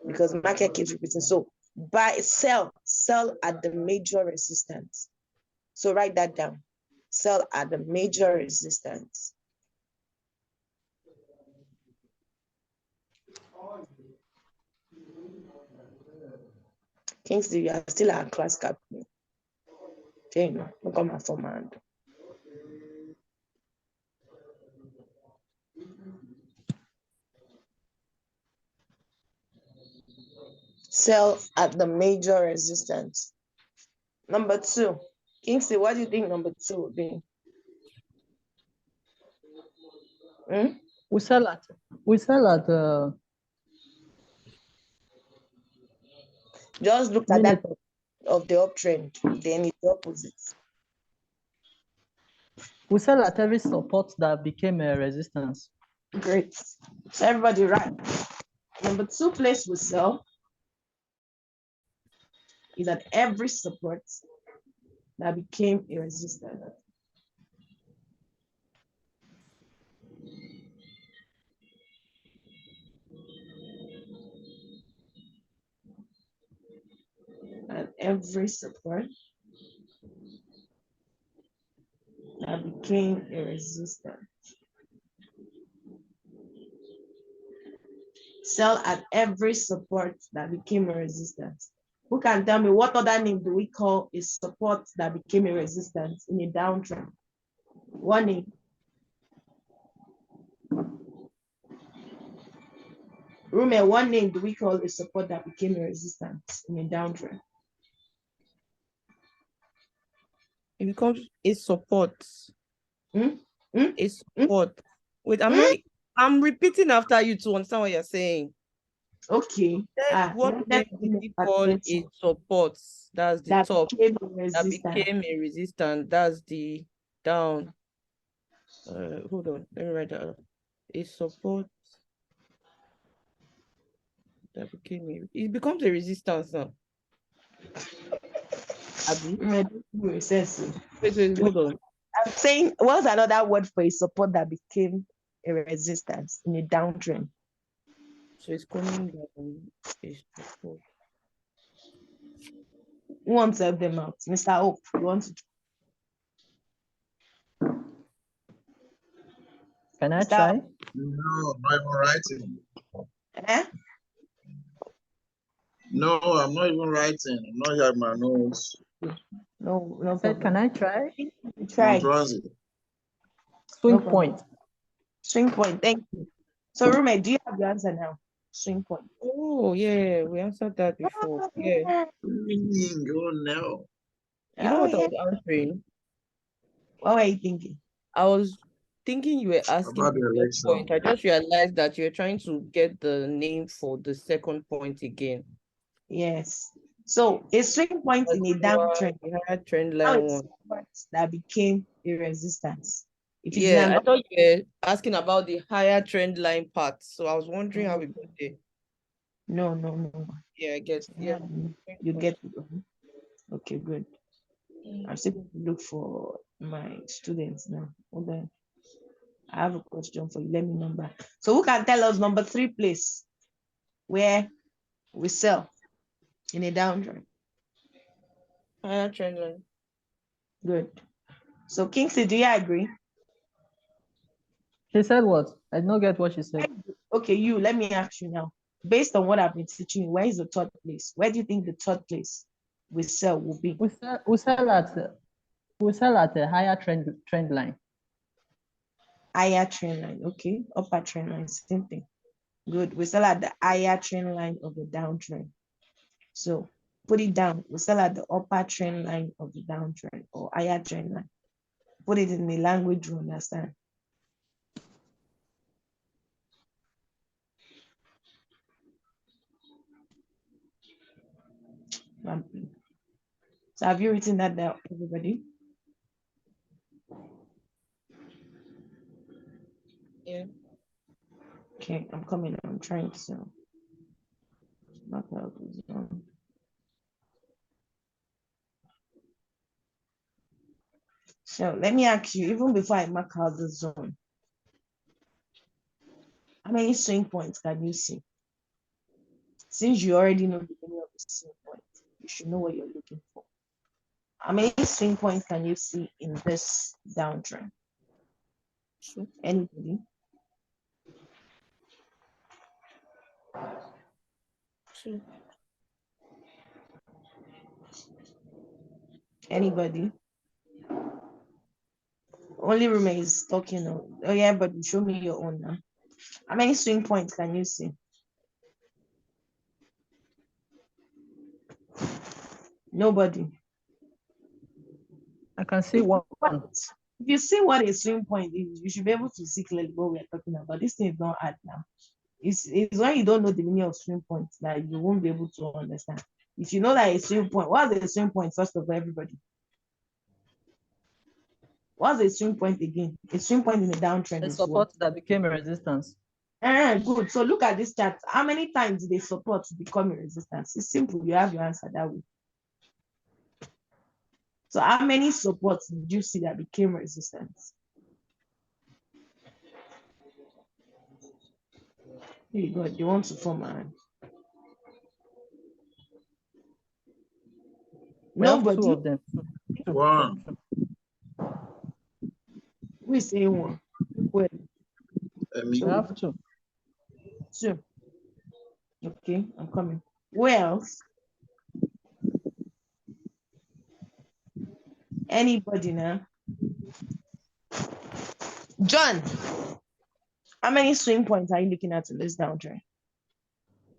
Because the market keeps repeating. So buy, sell at the major resistance. So write that down. Sell at the major resistance. Kingsley, you are still our class captain. Okay, look at my format. Sell at the major resistance. Number 2. Kingsley, what do you think number 2 would be? We sell at just look at that of the uptrend, then it's the opposite. We sell at every support that became a resistance. Great. So everybody right. Number 2 place we sell is at every support that became a resistance. At every support that became a resistance. Sell at every support that became a resistance. Who can tell me what other name do we call a support that became a resistance in a downtrend? One name. Rumor, one name do we call a support that became a resistance in a downtrend? It becomes a support. A support. Wait, I'm repeating after you to understand what you're saying. Okay. What name did we call a support? That's the that top. Became that became a resistance. That's the down. Hold on. Let me write that up. A support that became it becomes a resistance now. Wait, hold on. I'm saying, what's another word for a support that became a resistance in a downtrend? So it's coming down. A support. Who wants to help them out? Mr. Hope, you want to? Can I try? No, I'm not even writing. Eh? No, I'm not even writing. I'm not here my notes. No. Can I try? Try. Swing point. Swing point. Thank you. So, roommate, do you have the answer now? Swing point. Oh yeah, we answered that before. Yeah. Go now. You know what I was answering? What were you thinking? I was thinking you were asking about the the point. I just realized that you're trying to get the name for the second point again. Yes. So a swing point in a downtrend. Trend line one that became a resistance. I thought you were asking about the higher trend line part. So I was wondering how we got there. No. Yeah, I guess. Yeah. You get it. Okay, good. I'm still going to look for my students now. Hold on. I have a question for you. Let me number. So who can tell us number 3 place where we sell in a downtrend? Higher trend line. Good. So Kingsley, do you agree? She said what? I did not get what she said. Okay, let me ask you now. Based on what I've been teaching, where is the third place? Where do you think the third place we sell will be? We sell at a higher trend line. Higher trend line, okay. Upper trend line, same thing. Good. We sell at the higher trend line of the downtrend. So put it down. We sell at the upper trend line of the downtrend or higher trend line. Put it in the language you understand. So have you written that down, everybody? Yeah. Okay, I'm coming. I'm trying to mark out the zone. So let me ask you, even before I mark out the zone, how many swing points can you see? Since you already know the meaning of the swing point, you should know what you're looking for. How many swing points can you see in this downtrend? Sure. Anybody? Sure. Anybody? Only roommate is talking. Oh yeah, but show me your own now. How many swing points can you see? Nobody. I can see one. If you see what a swing point is, you should be able to see clearly what we are talking about. This thing is not hard now. It's when you don't know the meaning of swing points that you won't be able to understand. If you know that a swing point, what's a swing point, first of all, everybody? What's a swing point again? A swing point in the downtrend A is what? support that became a resistance. Good. So look at this chart. How many times did they support become a resistance? It's simple. You have your answer that way. So how many supports did you see that became resistance? Here you go. You want to form a We have nobody. two of them. One. We say one. Well, We have two. two. Okay, I'm coming. Where else? Anybody now? John, how many swing points are you looking at in this downtrend?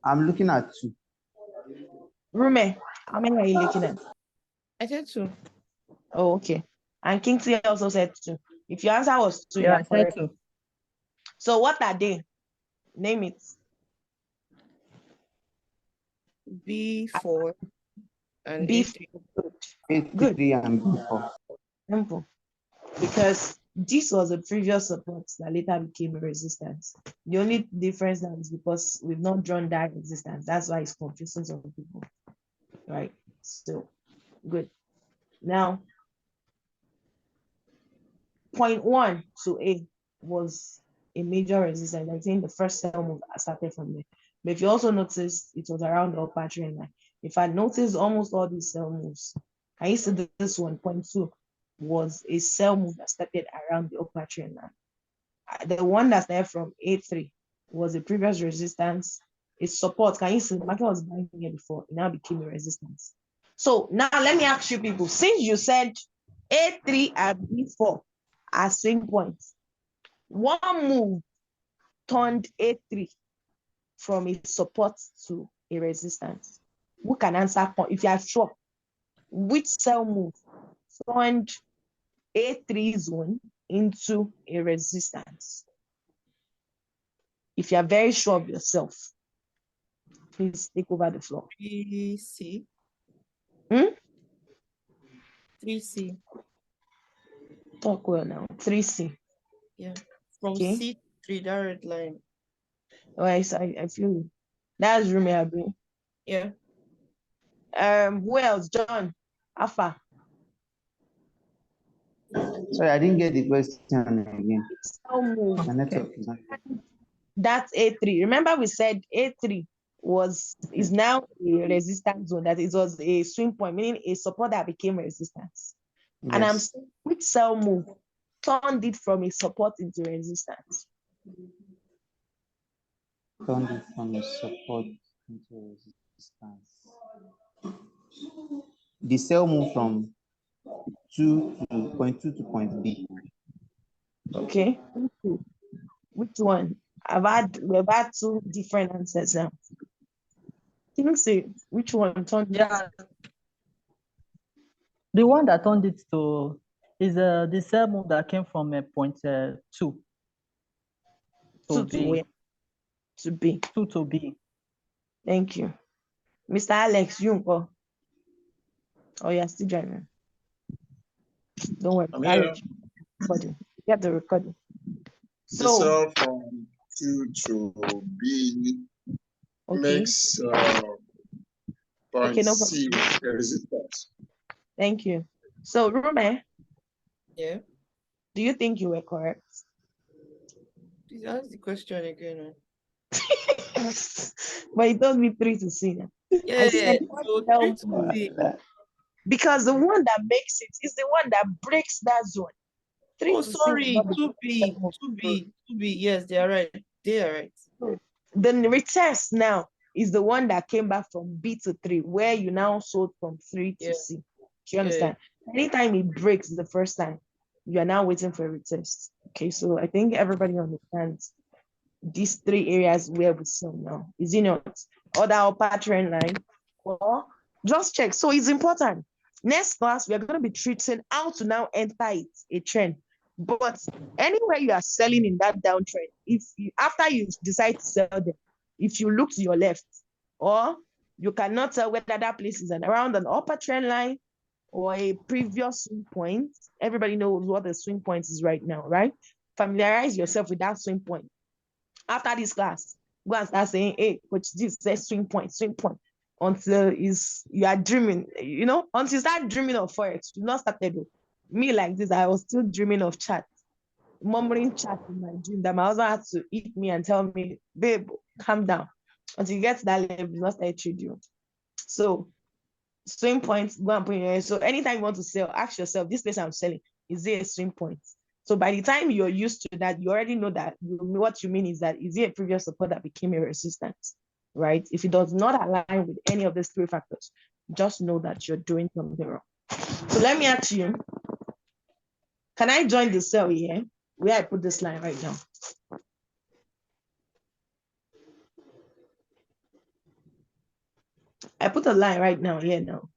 I'm looking at 2. Rume, how many are you looking at? I said two. Oh, okay. And Kingsley also said two. If your answer was two, Yeah, you're I said correct. two. So what are they? Name it. B4 and B. A3. Good. A3 and B4. Simple. Because this was a previous support that later became a resistance. The only difference now is because we've not drawn that resistance. That's why it's confusing some people. Right? So good. Now, point 1 to A was a major resistance. I think the first sell move started from there. But if you also notice, it was around the upper trend line. If I notice almost all these sell moves, I used to do this one, point 2 was a sell move that started around the upper trend line. The one that started from A3 was a previous resistance, a support. Can you see the market was buying here before? It now became a resistance. So now let me ask you people, since you said A3 and B4 are swing points, one move turned A3 from a support to a resistance. Who can answer? If you are sure, which sell move turned A3 zone into a resistance? If you are very sure of yourself, please take over the floor. 3C. Hmm? 3C. Talk well now. 3C. Yeah. From Okay. C to 3, that red line. Oh, I feel you. That's Rumi Abi. Yeah. Who else? John. Alpha. Sorry, I didn't get the question again. Sell move. My network is not. That's A3. Remember we said A3 is now a resistance zone, that it was a swing point, meaning a support that became resistance. Yes. And I'm saying which sell move turned it from a support into resistance? Turned it from a support into resistance. The sell move from 2 to point 2 to point B. Okay. Which one? We've had two different answers now. Can you say which one turned it? Yeah. The one that turned it to is the sell move that came from a point 2 to to B. where? To B. 2 to B. Thank you. Mr. Alex, you go. Oh, you're still driving. Don't worry. I'm here. Recording. Get the recording. The So, sell from 2 to B okay. makes point Okay, no C a resistance. Thank you. So, Rume, Yeah. do you think you were correct? Please ask the question again. But you told me 3 to C. Yeah. I said, So sell 3 to move. C. Because the one that makes it is the one that breaks that zone. 3 Oh, to C sorry. will not be 2B. 2B. Yes, they are right. They are right. The retest now is the one that came back from B to 3, where you now sold from 3 to Yeah. C. Do you understand? Anytime it breaks the first time, you are now waiting for a retest. Okay, so I think everybody understands these 3 areas where we sell now. Is it not? Or the upper trend line? Or just check. So it's important. Next class, we are going to be treating how to now enter it, a trend. But anywhere you are selling in that downtrend, after you decide to sell them, if you look to your left, or you cannot tell whether that place is around an upper trend line or a previous swing point. Everybody knows what the swing point is right now, right? Familiarize yourself with that swing point. After this class, go and start saying, hey, coach, this says swing point, until you are dreaming, until you start dreaming of Forex. You've not started with me like this. I was still dreaming of chat, murmuring chat in my dream that my husband had to eat me and tell me, babe, calm down. Until you get to that level, you not start trading. So swing points, go and put in your head. So anytime you want to sell, ask yourself, this place I'm selling, is there a swing point? So by the time you're used to that, you already know that what you mean is that, is it a previous support that became a resistance, right? If it does not align with any of these three factors, just know that you're doing something wrong. So let me ask you, can I join the cell here? Where I put this line right now? I put a line right now here now.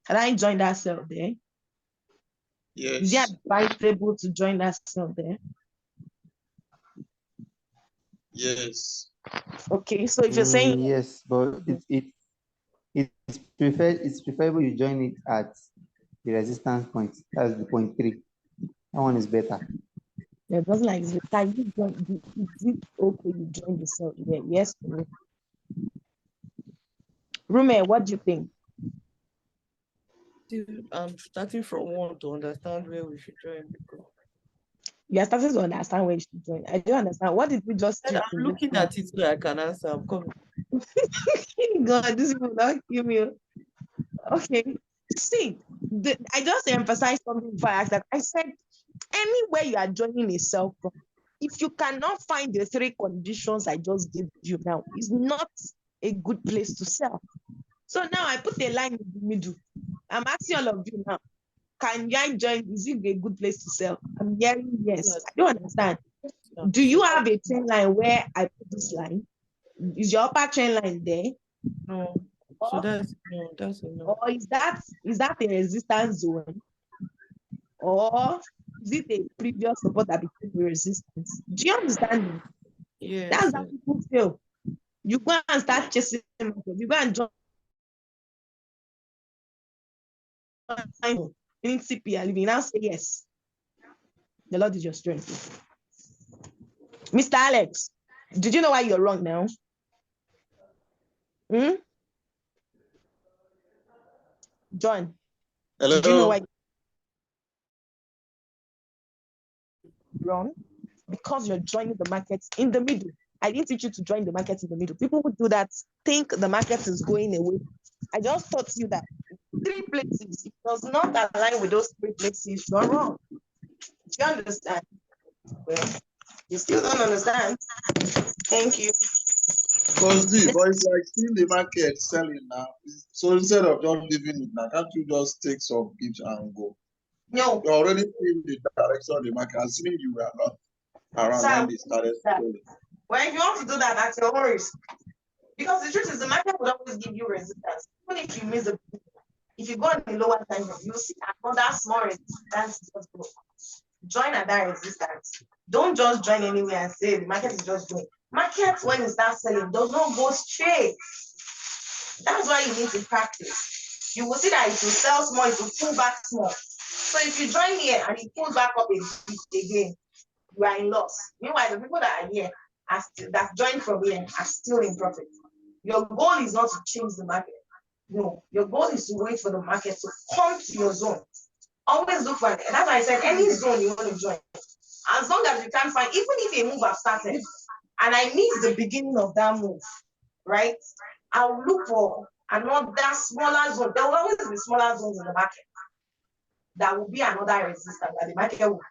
Can I join that cell there? Yes. Is it advisable to join that cell there? Yes. Okay, so if you're saying yes, but it's preferable you join it at the resistance point. That's the point 3. That one is better. it doesn't like the time you join, is it okay you join the cell there? Yes or no? Rume, what do you think? I'm starting from 1 to understand where we should join. Because You are starting to understand where you should join. I don't understand. What did we just I'm treat? looking at it so I can answer. I'm coming. God, this will not give me. Okay. See, I just emphasized something before I asked that. I said, anywhere you are joining a cell from, if you cannot find the 3 conditions I just gave you now, it's not a good place to sell. So now I put a line in the middle. I'm asking all of you now, can I join? Is it a good place to sell? I'm hearing yes. I don't understand. Do you have a trend line where I put this line? Is your upper trend line there? No. So that's a no. Or is that a resistance zone? Or is it a previous support that became a resistance? Do you understand? Yes. That's how people feel. You go and start chasing market. You go and join in CPL. You now say yes. The Lord is your strength. Mr. Alex, did you know why you're wrong now? John, Hello. did you know why you're wrong? Because you're joining the markets in the middle. I didn't teach you to join the market in the middle. People who do that think the market is going away. I just taught you that 3 places, it does not align with those 3 places, you're wrong. Do you understand? Well, you still don't understand. Thank you. Because but it's like seeing the market selling now. So instead of just leaving it now, can't you just take some gift and go? No. You're already in the direction of the market, assuming you were not around when they started selling. Well, if you want to do that, that's your own risk. Because the truth is, the market will always give you resistance. Even if you miss if you go on the lower time, you'll see another small resistance. Join at that resistance. Don't just join anywhere and say the market is just doing. Market, when it starts selling, does not go straight. That's why you need to practice. You will see that it will sell small, it will pull back small. So if you join here and it pulls back up again, you are in loss. Meanwhile, the people that are here that joined from here are still in profit. Your goal is not to change the market. No, your goal is to wait for the market to come to your zone. Always look for it. And that's why I said any zone you want to join. As long as you can find, even if a move has started and I miss the beginning of that move, right? I'll look for another smaller zone. There will always be smaller zones in the market. That will be another resistance that the market will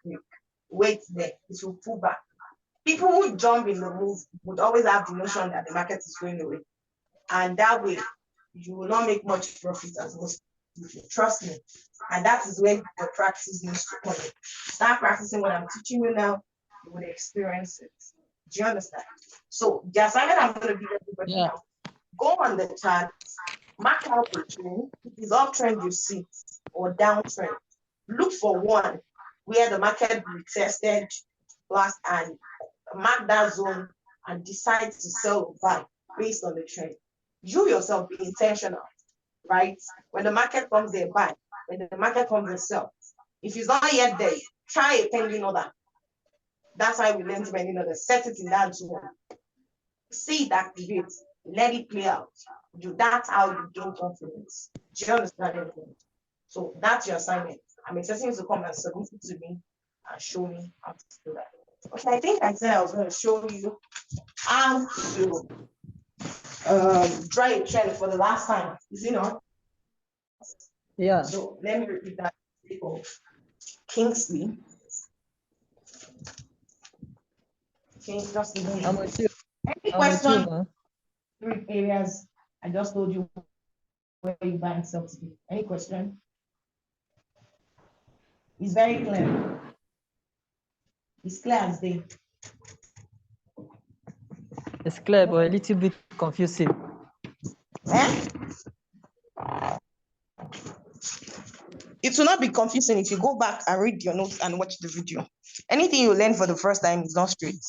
wait there. It will pull back. People who jump in the move would always have the notion that the market is going away. And that way, you will not make much profit as most people. Trust me. And that is where the practice needs to come in. Start practicing what I'm teaching you now, you will experience it. Do you understand? So the assignment I'm going to give everybody now, go on the chart Mark out the trend. If it's uptrend, you see, or downtrend. Look for one where the market retested last and mark that zone and decide to sell or buy based on the trend. You yourself be intentional, right? When the market comes there, buy. When the market comes there, sell. If it's not yet there, try a pending order. That's why we learned pending order. Set it in that zone. See it activate. Let it play out. That's how you gain confidence. Do you understand anything? So that's your assignment. I'm expecting you to come and submit it to me and show me how to do that. Okay, I think I said I was going to show you how to draw a trend for the last time. Is it not? Yeah. So let me repeat that. Kingsley. Okay, just I'm with you. any I'm with you, question? man. 3 areas. I just told you where you buy and sell today. Any question? It's very clear. It's clear as day. It's clear, but a little bit confusing. Eh? It will not be confusing if you go back and read your notes and watch the video. Anything you learn for the first time is not straight.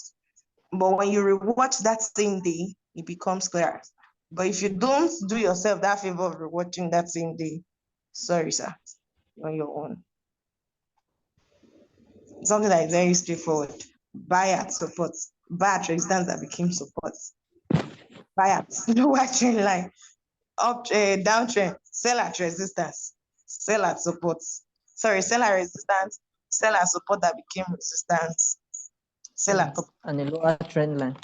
But when you rewatch that same day, it becomes clear. But if you don't do yourself that favor of rewatching that same day, sorry, sir, you're on your own. Something that is very straightforward. Buy at support. Buy at resistance that became support. Buy at lower trend line. Up downtrend. Sell at resistance. Sell at support. Sorry, sell at resistance. Sell at support that became resistance. Sell at top. And a lower trend line.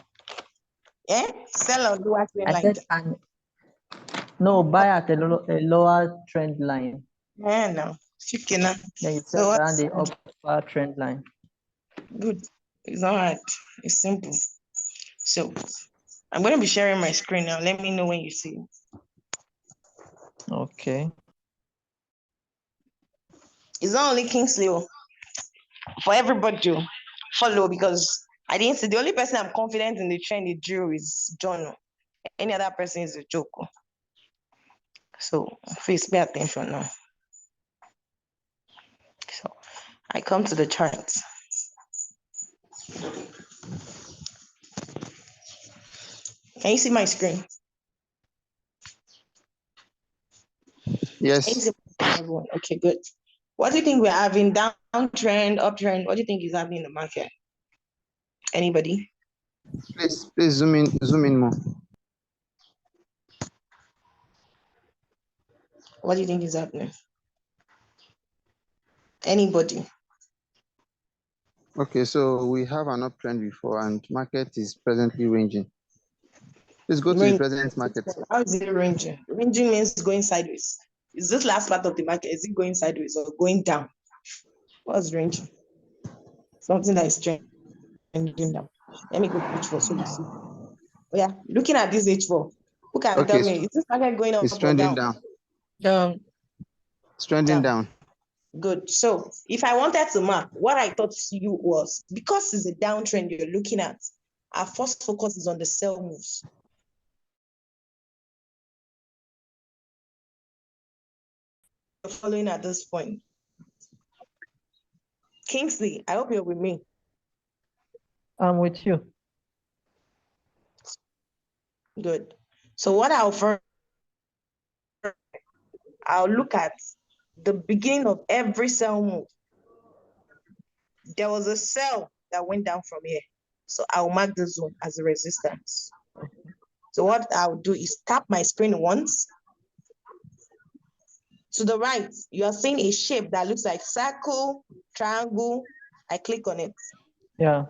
Yeah? Sell on lower trend I line. said, and no, buy at a lower trend line. Yeah, no. Okay, now. Then you So sell what's around the upper trend line. good? It's not hard. It's simple. So I'm going to be sharing my screen now. Let me know when you see it. Okay. It's not only Kingsley for everybody to follow, because I didn't see the only person I'm confident in the trend he drew is John. Any other person is a joke. So please pay attention now. So I come to the charts. Can you see my screen? Yes. Everyone. Okay, good. What do you think we're having? Downtrend, uptrend? What do you think is happening in the market? Anybody? Please zoom in more. What do you think is happening? Anybody? Okay, so we have an uptrend before, and market is presently ranging. Let's go to the present market. How is it ranging? Ranging means going sideways. Is this last part of the market, is it going sideways or going down? What's ranging? Something that is trending down. Let me go to H4 so you see. Oh, yeah, looking at this H4, who can tell me, is this market going up It's or trending down? Down. It's trending down. Good. So if I wanted to mark, what I thought to you was, because it's a downtrend you're looking at, our first focus is on the sell moves. You're following at this point. Kingsley, I hope you're with me. I'm with you. Good. So what I'll look at the beginning of every sell move. There was a sell that went down from here. So I'll mark the zone as a resistance. So what I'll do is tap my screen once. To the right, you are seeing a shape that looks like circle, triangle. I click on it. Yeah.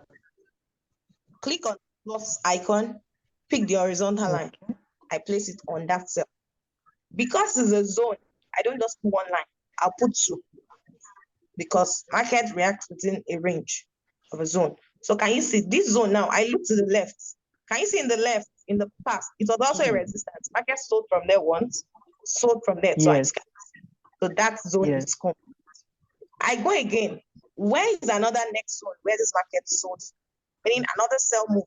Click on the plus icon, pick the horizontal line. I place it on that cell. Because it's a zone, I don't just put one line, I'll put two. Because market reacts within a range of a zone. So can you see this zone now? I look to the left. Can you see in the left, in the past, it was also a resistance. Market sold from there once, sold from there twice. So that zone is complete. I go again. Where is another next zone where this market sold? Meaning another sell move.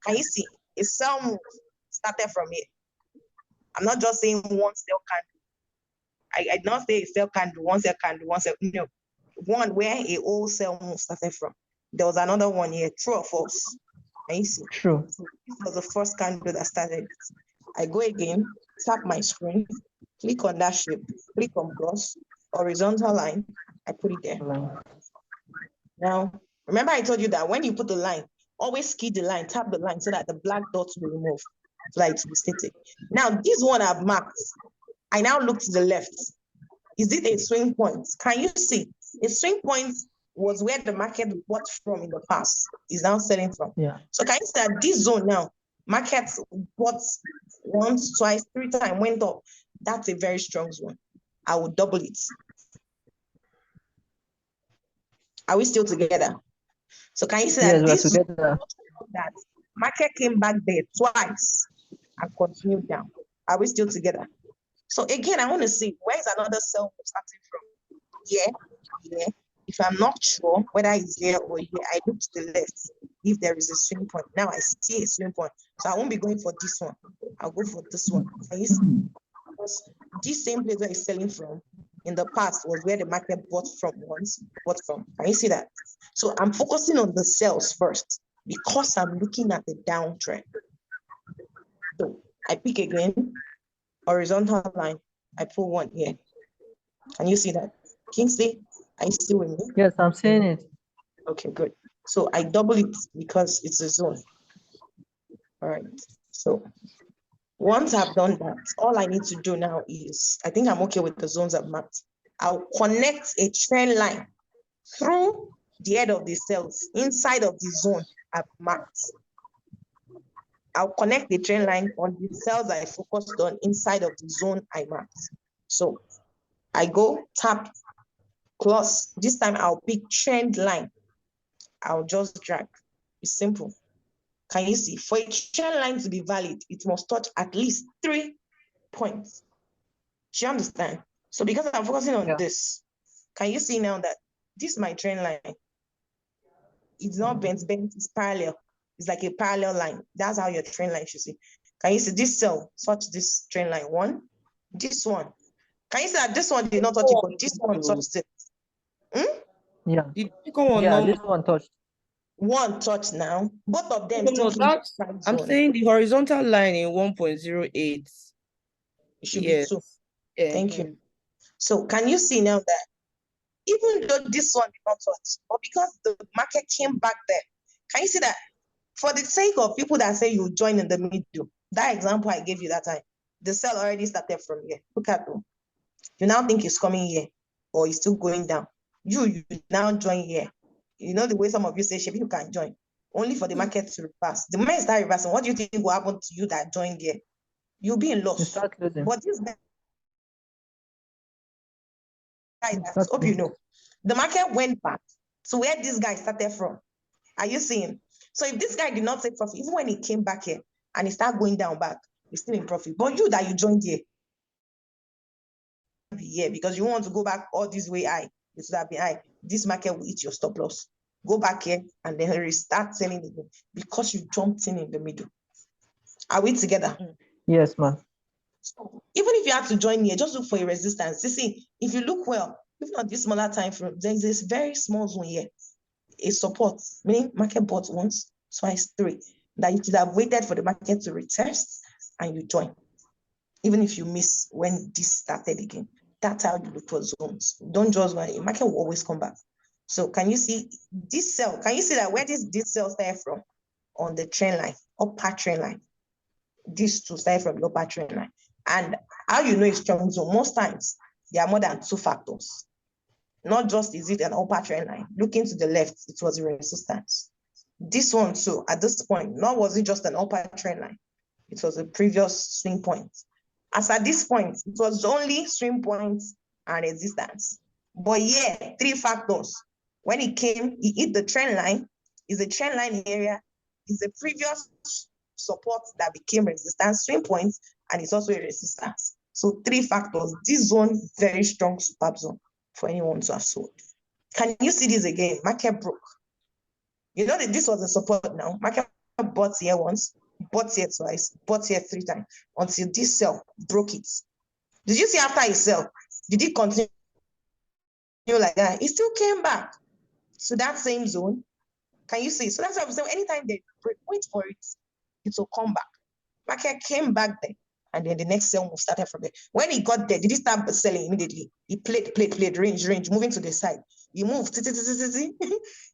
Can you see? A sell move started from here. I'm not just saying one sell candle. I did not say a sell candle, one sell candle, one sell. No, one where a whole sell move started from. There was another one here, true or false. And you see, True. so this was the first candle that started. I go again, tap my screen, click on that shape, click on cross, horizontal line, I put it there. Now, remember I told you that when you put the line, always key the line, tap the line so that the black dots will remove, so that it will be static. Now, this one I've marked, I now look to the left. Is it a swing point? Can you see? A swing point was where the market bought from in the past, is now selling from. Yeah. So can you see that this zone now, market bought once, twice, 3 times, went up. That's a very strong zone. I will double it. Are we still together? So can you see that Yes, we're this together. that market came back there twice and continued down? Are we still together? So again, I want to see where is another sell starting from? Here. If I'm not sure whether it's here or here, I look to the left if there is a swing point. Now I see a swing point. So I won't be going for this one. I'll go for this one. Can you see? Because this same place where it's selling from in the past was where the market bought from once. Can you see that? So I'm focusing on the sales first because I'm looking at the downtrend. So I pick again, horizontal line. I put one here. Can you see that? Kingsley, are you still with me? Yes, I'm seeing it. Okay, good. So I double it because it's a zone. All right. So once I've done that, all I need to do now is, I think I'm okay with the zones I've mapped. I'll connect a trend line through the head of the cells inside of the zone I've mapped. I'll connect the trend line on the cells I focused on inside of the zone I mapped. So I go tap, close. This time I'll pick trend line. I'll just drag. It's simple. Can you see? For a trend line to be valid, it must touch at least 3 points. Do you understand? So because I'm focusing on this, can you see now that this is my trend line? It's not bent, it's parallel. It's like a parallel line. That's how your trend line should see. Can you see this cell touch this trend line? One, this one. Can you see that this one did not touch it, but this one touched it? Yeah. The second one, Yeah, no. this one touched. One touch now. Both of them No, still that's, I'm saying the horizontal line in 1.08. it should Yes. be 2. Thank you. So can you see now that even though this one did not touch, but because the market came back there, can you see that for the sake of people that say you join in the middle, that example I gave you that time, the sell already started from here. Look at them. You now think it's coming here or it's still going down. You now join here. You know the way some of you say, "Shebi, you can join." Only for the market to reverse. The moment it starts reversing, what do you think will happen to you that joined here? You'll be in You loss. start losing. But this guy, I hope you know, the market went back to where this guy started from. Are you seeing? So if this guy did not take profit, even when he came back here and he started going down back, he's still in profit. But you that you joined here, because you want to go back all this way high, it should have been high. This market will eat your stop loss. Go back here and then restart selling again because you jumped in the middle. Are we together? Yes, ma'am. So even if you have to join here, just look for a resistance. You see, if you look well, even on this smaller time frame, there's this very small zone here, a support, meaning market bought once, twice, 3, that you should have waited for the market to retest and you join. Even if you miss when this started again, that's how you look for zones. Don't just go, the market will always come back. So can you see this cell? Can you see that where this cell started from? On the trend line, upper trend line. These two started from the upper trend line. And how you know it's strong zone? Most times, there are more than 2 factors. Not just is it an upper trend line. Looking to the left, it was a resistance. This one too, at this point, nor was it just an upper trend line. It was a previous swing point. As at this point, it was only swing points and resistance. But yeah, 3 factors. When it came, it hit the trend line, is a trend line area, is a previous support that became resistance, swing points, and it's also a resistance. So 3 factors. This zone, very strong superb zone for anyone to have sold. Can you see this again? Market broke. You know that this was a support now. Market bought here once, bought here twice, bought here 3 times, until this sell broke it. Did you see after it sell? Did it continue like that? It still came back to that same zone. Can you see? So that's why I'm saying anytime they break, wait for it. It will come back. Market came back there. And then the next sell move started from there. When he got there, did he start selling immediately? He played, range, moving to the side. He moved.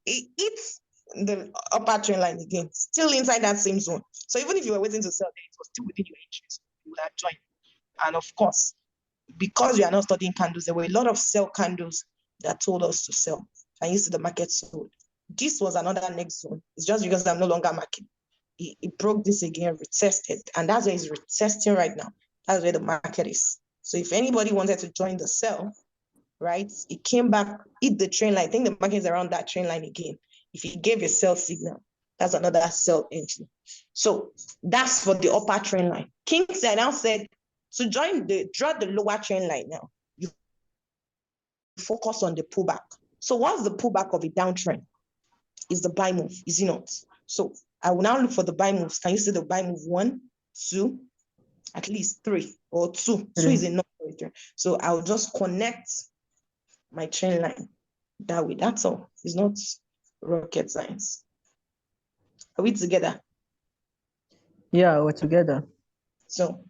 He hits the upper trend line again, still inside that same zone. So even if you were waiting to sell there, it was still within your entries. You would have joined. And of course, because we are not studying candles, there were a lot of sell candles that told us to sell. And you see the market sold. This was another next zone. It's just because I'm no longer marking. It broke this again, retested, and that's where it's retesting right now. That's where the market is. So if anybody wanted to join the sell, right, it came back, hit the trend line. I think the market is around that trend line again. If it gave a sell signal, that's another sell entry. So that's for the upper trend line. Kingsley now said to draw the lower trend line now, you focus on the pullback. So what's the pullback of a downtrend? Is the buy move, is it not? So I will now look for the buy moves. Can you see the buy move? 1, 2, at least 3 or 2. 2 is enough. So I'll just connect my trend line that way. That's all. It's not rocket science. Are we together? Yeah, we're together. So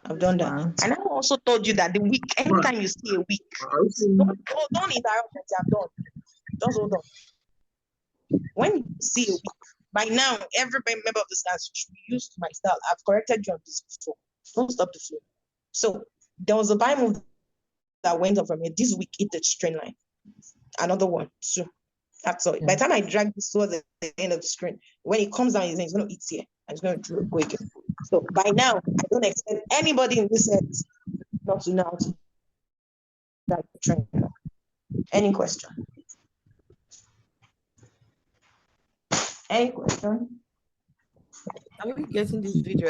I've done that. And I also told you that the week, anytime you see a week, don't interrupt what I've done. Just hold on. When you see a week, by now, every member of this class should be used to my style. I've corrected you on this before. Don't stop the flow. So there was a buy move that went up from here. This week, hit the trend line. Another one, 2. That's all. Yeah. By the time I drag this towards the end of the screen, when it comes down, it's going to hit here. I'm just going to go again. So by now, I don't expect anybody in this set not to know how to drag the trend. Any question? Any question? Are we getting this video